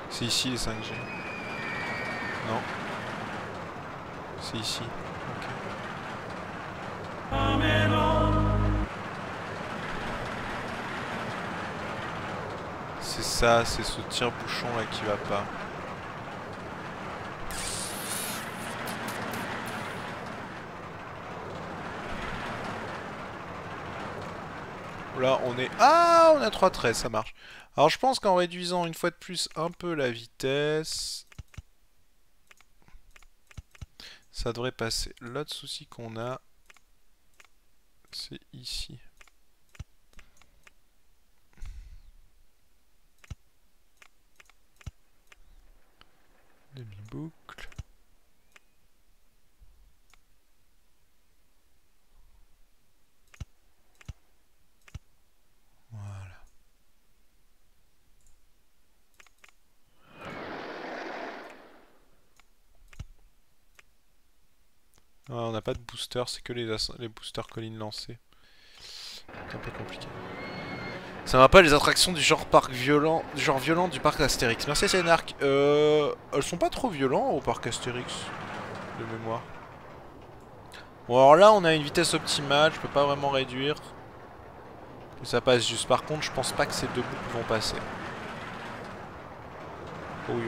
C'est ici les 5G. Non. C'est ici. Ok. C'est ça, c'est ce tire-bouchon là qui va pas. Là on est... Ah, on a 3,13, ça marche. Alors je pense qu'en réduisant une fois de plus un peu la vitesse, ça devrait passer. L'autre souci qu'on a, c'est ici. Demi-boucle. Voilà. Ah, on n'a pas de booster, c'est que les boosters collines lancées. C'est un peu compliqué. Ça va pas les attractions du genre parc violent, du parc Astérix. Merci Cénarc. Elles sont pas trop violentes au parc Astérix, de mémoire. Bon alors là on a une vitesse optimale, je peux pas vraiment réduire. Et ça passe juste. Par contre je pense pas que ces deux boucles vont passer. Oh oui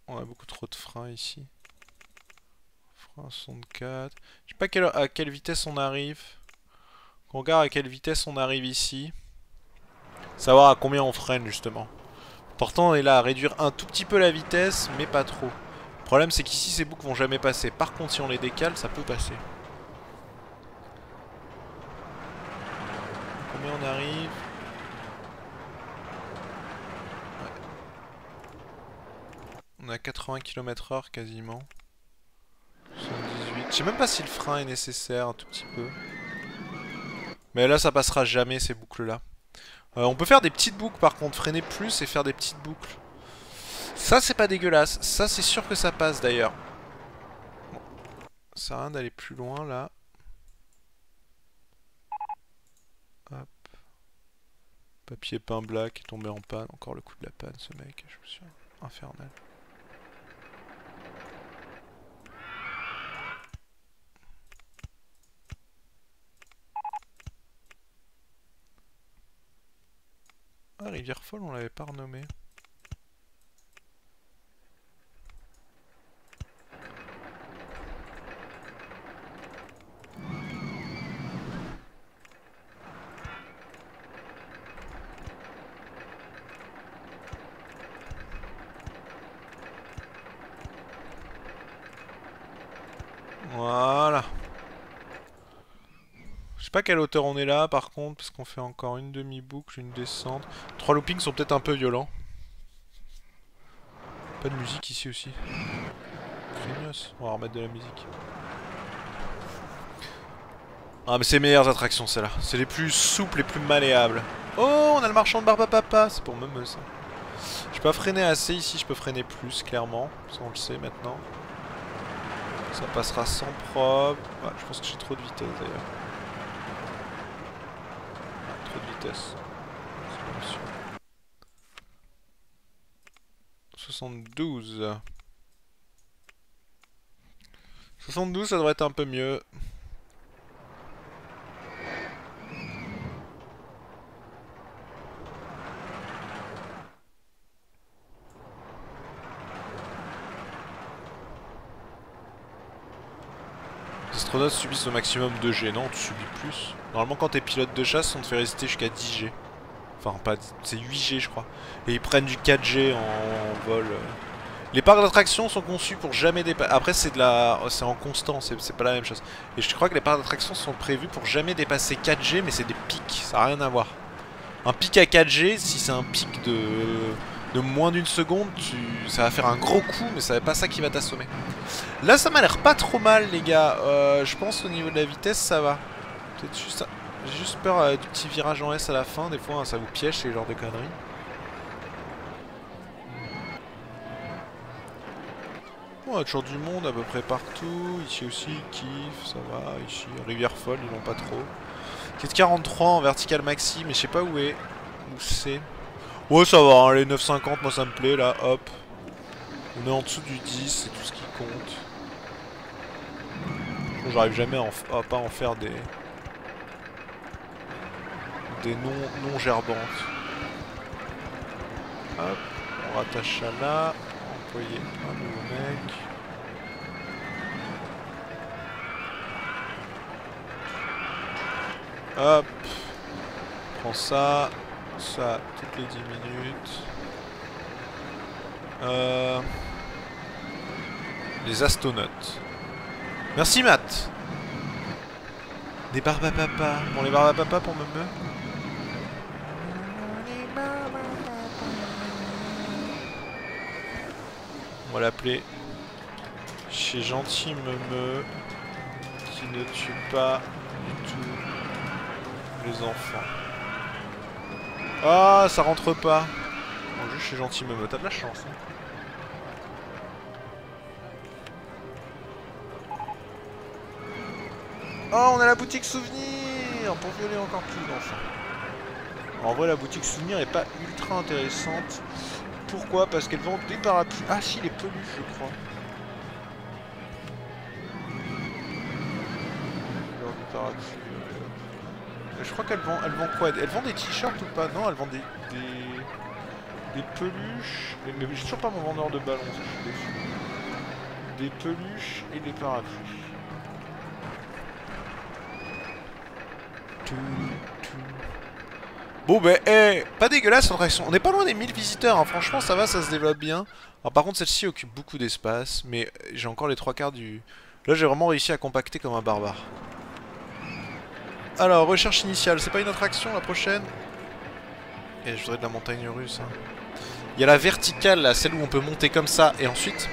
on a beaucoup trop de freins ici. Frein 64. Je sais pas à quelle vitesse on arrive. On regarde à quelle vitesse on arrive ici. Savoir à combien on freine justement. Pourtant on est là à réduire un tout petit peu la vitesse mais pas trop. Le problème c'est qu'ici ces boucles vont jamais passer. Par contre si on les décale ça peut passer. Combien on arrive? Ouais. On a 80 km/h quasiment. 78. Je sais même pas si le frein est nécessaire un tout petit peu. Mais là ça passera jamais ces boucles là. On peut faire des petites boucles par contre, freiner plus et faire des petites boucles. Ça c'est pas dégueulasse, ça c'est sûr que ça passe d'ailleurs. Bon. Ça sert à rien d'aller plus loin là. Hop. Papier peint black est tombé en panne, encore le coup de la panne ce mec, je me suis infernal. Ah, Rivière Folle on l'avait pas renommé. Voilà. Je sais pas quelle hauteur on est là par contre, parce qu'on fait encore une demi-boucle, une descente. 3 loopings sont peut-être un peu violents. Pas de musique ici aussi. Craignos. On va remettre de la musique. Ah mais c'est les meilleures attractions celles-là. C'est les plus souples, les plus malléables. Oh, on a le marchand de barbe à papa. C'est pour me ça. Je peux pas freiner assez ici, je peux freiner plus clairement. Ça on le sait maintenant. Ça passera sans probe. Ouais, je pense que j'ai trop de vitesse d'ailleurs. Ouais, trop de vitesse. 72. 72 ça devrait être un peu mieux. Les astronautes subissent au maximum 2G, non tu subis plus. Normalement quand t'es pilote de chasse on te fait résister jusqu'à 10G. Enfin pas, c'est 8G je crois. Et ils prennent du 4G en vol. Les parcs d'attractions sont conçus pour jamais dépasser. Après c'est de la, c'est en constant, c'est pas la même chose. Et je crois que les parcs d'attractions sont prévus pour jamais dépasser 4G, mais c'est des pics, ça n'a rien à voir. Un pic à 4G, si c'est un pic de moins d'une seconde, ça va faire un gros coup, mais c'est pas ça qui va t'assommer. Là, ça m'a l'air pas trop mal, les gars. Je pense au niveau de la vitesse, ça va. Peut-être juste... J'ai juste peur du petit virage en S à la fin. Des fois, hein, ça vous piège, ces genres de conneries. Bon, on a toujours du monde à peu près partout. Ici aussi, ils kiffent, ça va. Ici, Rivière Folle, ils l'ont pas trop. 443 en vertical maxi, mais je sais pas où est. Où c'est. Ouais, ça va, hein, les 950, moi ça me plaît, là, hop. On est en dessous du 10, c'est tout ce qui compte. J'arrive jamais à pas en faire des non gerbantes. Hop, on rattache ça là. Employer un nouveau mec. Hop. Prends ça. Ça, toutes les 10 minutes. Les astronautes. Merci Matt. Des barbapapa. Bon, les barbapapa pour me. On va l'appeler chez Gentil Meumeu qui ne tue pas du tout les enfants. Ah, ça rentre pas. Bon, juste chez Gentil Meumeu, t'as de la chance. Hein. Oh, on a la boutique souvenir pour violer encore plus d'enfants. En vrai, la boutique souvenir est pas ultra intéressante. Pourquoi? Parce qu'elle vend des parapluies. Ah si, les peluches, je crois. Alors, des parapluies. Je crois qu'elle vend quoi? Elle vend des t-shirts ou pas? Non, elle vend des peluches. Mais j'ai toujours pas mon vendeur de ballons, ça, je suis déçu. Des peluches et des parapluies. Bon bah pas dégueulasse en réaction. On n'est pas loin des 1000 visiteurs, hein. Franchement ça va, ça se développe bien. Alors par contre celle-ci occupe beaucoup d'espace, mais j'ai encore les 3/4 du... Là j'ai vraiment réussi à compacter comme un barbare. Alors recherche initiale, c'est pas une attraction la prochaine? Et je voudrais de la montagne russe. Hein. Il y a la verticale là, celle où on peut monter comme ça, et ensuite,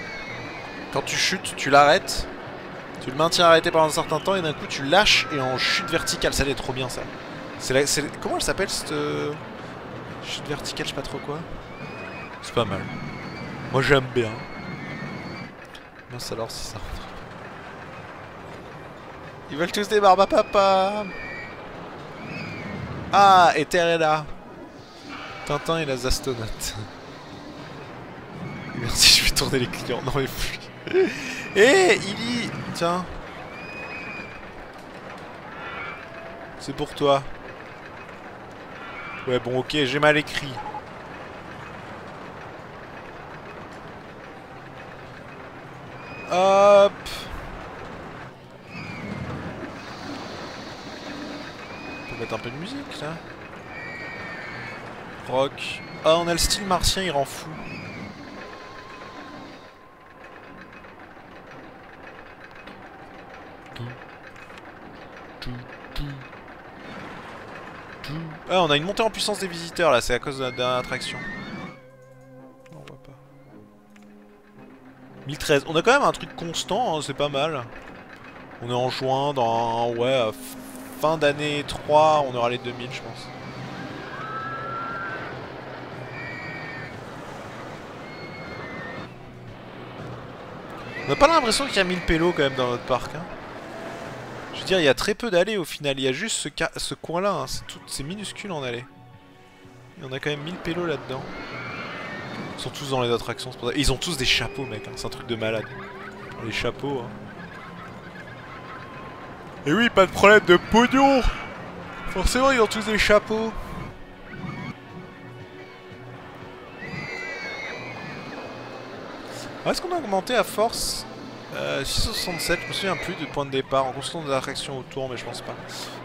quand tu chutes, tu l'arrêtes. Tu le maintiens arrêté pendant un certain temps et d'un coup tu lâches et en chute verticale, ça elle est trop bien ça. Comment elle s'appelle cette chute verticale, je sais pas trop quoi. C'est pas mal. Moi j'aime bien. Mince alors si ça rentre. Ils veulent tous des barbes à papa. Ah, et Terre est là. Tintin et les astronautes. Merci, je vais tourner les clients. Non mais plus. Eh, Illy. Tiens. C'est pour toi. Ouais, bon, ok, j'ai mal écrit. Hop. On peut mettre un peu de musique, là. Rock. Ah, on a le style martien, il rend fou. Ah, on a une montée en puissance des visiteurs là, c'est à cause de la dernière attraction. On voit pas. 1013. On a quand même un truc constant, hein, c'est pas mal. On est en juin, dans ouais, fin d'année 3, on aura les 2000 je pense. On n'a pas l'impression qu'il y a 1000 pélos quand même dans notre parc. Hein. Je veux dire, il y a très peu d'allées au final. Il y a juste ce coin-là. Hein. C'est minuscule en allée. Et on a quand même 1000 pélos là-dedans. Ils sont tous dans les attractions. Pour ça. Et ils ont tous des chapeaux, mec. Hein. C'est un truc de malade. Les chapeaux. Hein. Et oui, pas de problème de pognon. Forcément, ils ont tous des chapeaux. Est-ce qu'on a augmenté à force 667, je me souviens plus du point de départ, en construisant des attractions autour, mais je pense pas.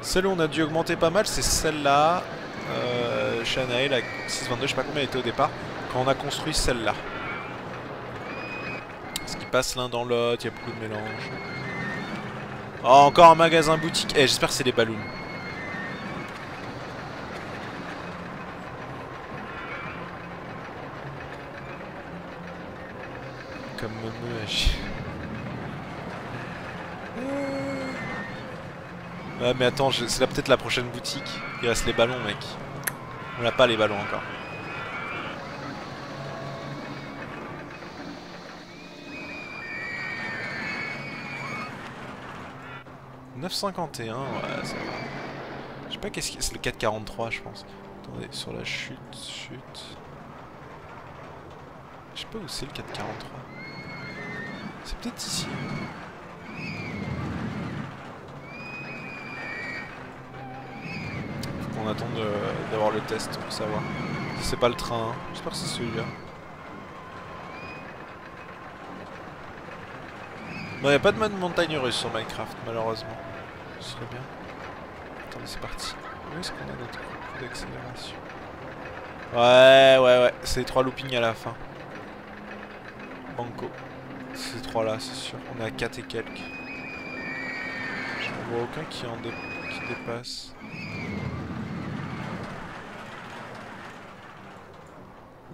Celle où on a dû augmenter pas mal, c'est celle-là. Chanae, la 622, je sais pas combien elle était au départ, quand on a construit celle-là. Parce qu'ils passent l'un dans l'autre, il y a beaucoup de mélange. Oh, encore un magasin boutique. Eh, j'espère que c'est des ballons. comme me agit. Ouais mais attends, c'est là peut-être la prochaine boutique. Il reste les ballons mec. On n'a pas les ballons encore. « 9,51 ouais ça va. Je sais pas qu'est-ce que c'est le 4,43 je pense. Attendez, sur la chute. Je sais pas où c'est le 4,43. C'est peut-être ici. Faut qu'on attende d'avoir le test pour savoir. Si c'est pas le train, hein. J'espère que c'est celui-là. Non, y a pas de mode montagne russe sur Minecraft, malheureusement. Ce serait bien. Attendez, c'est parti. Où est-ce qu'on a notre coup d'accélération? Ouais, c'est les 3 loopings à la fin. Banco. Ces 3 là, c'est sûr. On est à 4 et quelques. Je n'en vois aucun qui dépasse.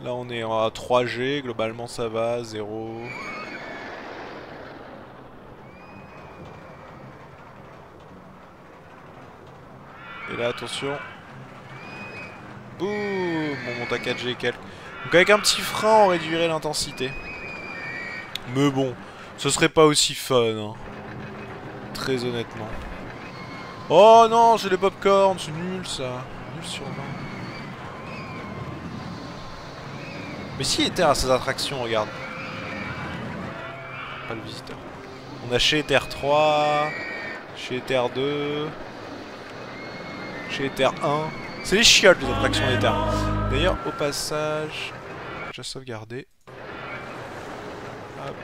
Là on est à 3G, globalement ça va, 0. Et là attention. Boum, on monte à 4G et quelques. Donc avec un petit frein on réduirait l'intensité. Mais bon, ce serait pas aussi fun, hein. Très honnêtement. Oh non, j'ai les popcorn, c'est nul ça. Nul sur 20. Mais si Ether a ses attractions, regarde. Pas le visiteur. On a chez Ether 3, chez Ether 2, chez Ether 1. C'est les chiottes les attractions d'Ether. D'ailleurs, au passage, j'ai sauvegardé. Hop,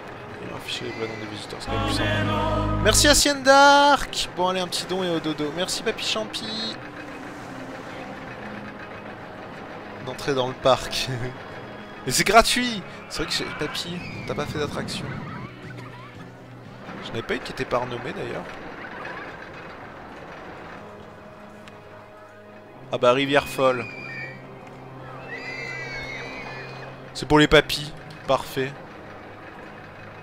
et afficher les ballons des visiteurs, c'est quand même plus simple. Merci à Sienne Dark. Bon allez, un petit don et au dodo. Merci Papy Champi. D'entrer dans le parc. Mais c'est gratuit. C'est vrai que chez Papy, t'as pas fait d'attraction. Je n'avais pas eu qui était pas renommé d'ailleurs. Ah bah Rivière Folle. C'est pour les papys. Parfait.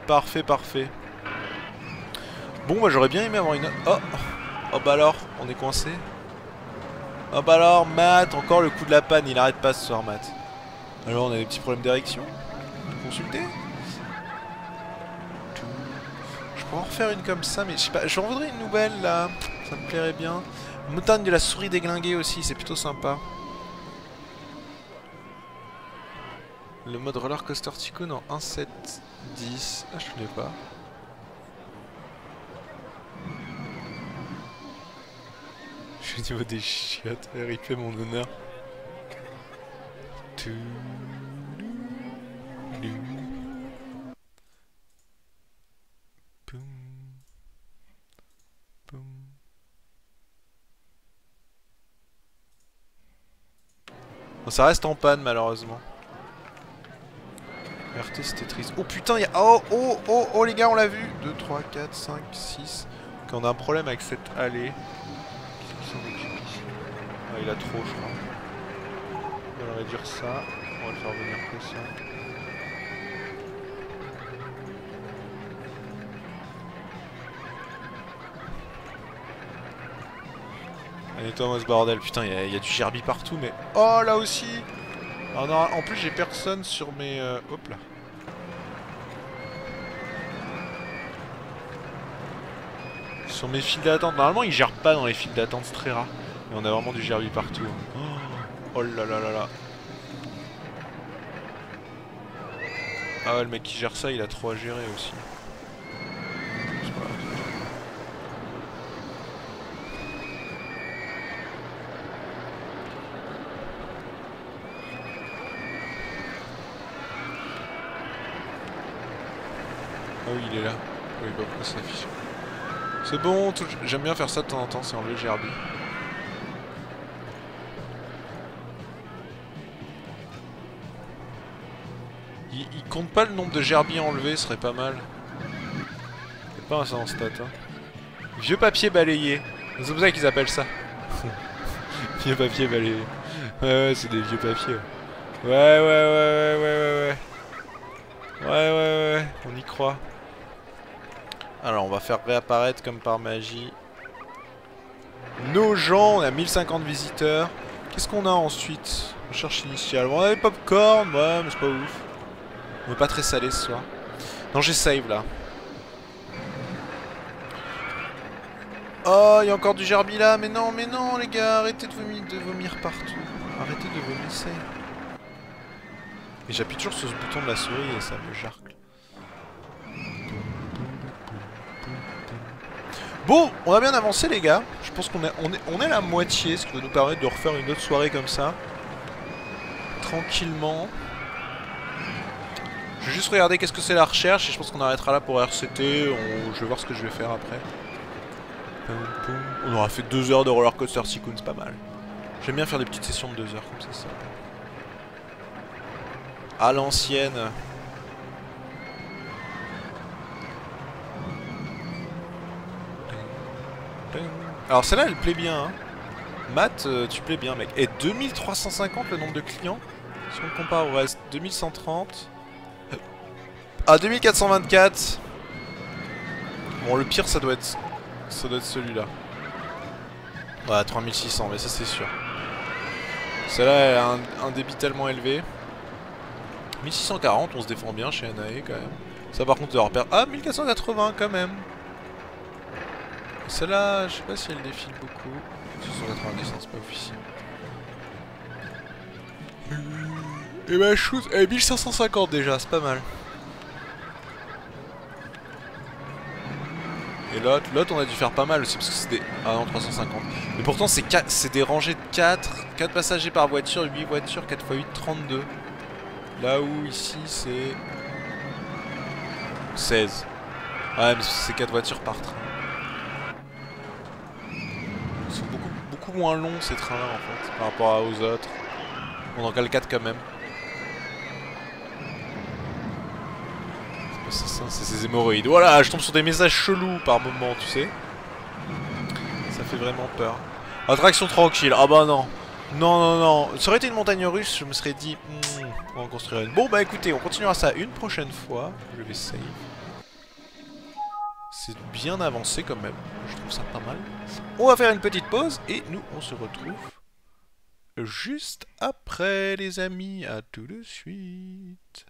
Parfait. Bon bah j'aurais bien aimé avoir une... Oh. Oh bah alors, on est coincé. Oh bah alors, Matt, encore le coup de la panne, il arrête pas ce soir Matt. Alors on a des petits problèmes d'érection. Consultez. Je pourrais en refaire une comme ça, mais je sais pas, j'en voudrais une nouvelle là. Ça me plairait bien. Montagne de la souris déglinguée aussi, c'est plutôt sympa. Le mode roller coaster Tycoon en 1.7.10. Ah, je connais pas. Je suis au niveau des chiottes. RIP mon honneur. Bon, ça reste en panne malheureusement. RT c'était triste. Oh putain, il y a... Oh les gars, on l'a vu. 2, 3, 4, 5, 6. Ok, on a un problème avec cette allée. Qu'est-ce qui s'en occupe ici? Ah, il a trop, je crois. On va réduire ça. On va le faire venir que ça. Allez, nettoie-moi ce bordel. Putain, il y a du gerbi partout, mais... Oh, là aussi. Alors, non, en plus, j'ai personne sur mes... Hop là. Sur mes files d'attente. Normalement, ils gèrent pas dans les files d'attente, c'est très rare. Mais on a vraiment du gerbi partout. Oh là là là là. Ah ouais, le mec qui gère ça, il a trop à gérer aussi. Ah oui, il est là. Oui, bah pourquoi ça s'affiche. C'est bon, j'aime bien faire ça de temps en temps, c'est enlever le gerbi. Il compte pas le nombre de gerbis enlevés, ce serait pas mal. C'est pas ça en stat, hein. Vieux papier balayé. C'est pour ça qu'ils appellent ça. Vieux papier balayé. Ouais, c'est des vieux papiers. Ouais. Ouais, on y croit. Alors, on va faire réapparaître comme par magie nos gens. On a 1050 visiteurs. Qu'est-ce qu'on a ensuite? Recherche initiale. Bon, on avait popcorn, ouais, mais c'est pas ouf. On est pas très salé ce soir. Non, j'ai save là. Oh, il y a encore du gerbi là. Mais non, les gars, arrêtez de vomir partout. Arrêtez de vomir. Et j'appuie toujours sur ce bouton de la souris et ça me jarcle. Bon, on a bien avancé les gars. Je pense qu'on est à la moitié, ce qui va nous permettre de refaire une autre soirée comme ça. Tranquillement. Je vais juste regarder qu'est-ce que c'est la recherche et je pense qu'on arrêtera là pour RCT. Je vais voir ce que je vais faire après. On aura fait 2 heures de Roller Coaster Tycoon, c'est pas mal. J'aime bien faire des petites sessions de 2 heures comme ça. À l'ancienne. Alors celle-là elle plaît bien hein. Matt, tu plais bien mec. Et 2350 le nombre de clients. Si on compare au reste, 2130. Ah 2424. Bon le pire ça doit être celui-là. Ouais 3600 mais ça c'est sûr. Celle-là elle a un débit tellement élevé. 1640 on se défend bien chez Anae quand même. Ça par contre leur perdre. Ah 1480 quand même. Celle-là, je sais pas si elle défile beaucoup. 690, c'est pas officiel. Et bah shoot, 1550 déjà, c'est pas mal. Et l'autre on a dû faire pas mal aussi parce que c'est des... Ah non, 350. Mais pourtant c'est des rangées de 4 passagers par voiture, 8 voitures, 4 x 8, 32. Là où ici c'est... 16. Ouais mais c'est 4 voitures par train. Ils sont beaucoup moins longs ces trains là en fait par rapport aux autres. On en cale 4 quand même. C'est ça, c'est ces hémorroïdes. Voilà, je tombe sur des messages chelous par moment, tu sais. Ça fait vraiment peur. Attraction tranquille, ah bah non. Non. Ça aurait été une montagne russe, je me serais dit, on va en construire une. Bon bah écoutez, on continuera ça une prochaine fois. Je vais save. C'est bien avancé quand même, je trouve ça pas mal. On va faire une petite pause et nous on se retrouve juste après les amis. À tout de suite.